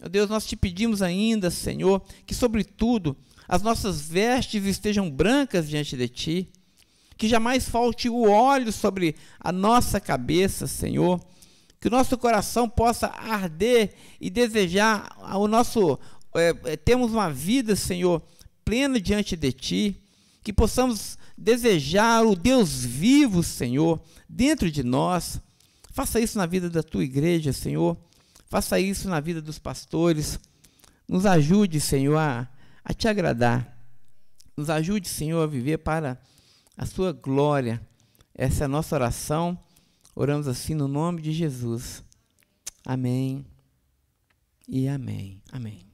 Ó Deus, nós Te pedimos ainda, Senhor, que sobretudo as nossas vestes estejam brancas diante de Ti, que jamais falte o óleo sobre a nossa cabeça, Senhor, que o nosso coração possa arder e desejar termos uma vida, Senhor, plena diante de Ti, que possamos desejar o Deus vivo, Senhor, dentro de nós. Faça isso na vida da Tua igreja, Senhor, faça isso na vida dos pastores, nos ajude, Senhor, a Te agradar, nos ajude, Senhor, a viver para a Sua glória. Essa é a nossa oração, oramos assim no nome de Jesus. Amém e amém. Amém.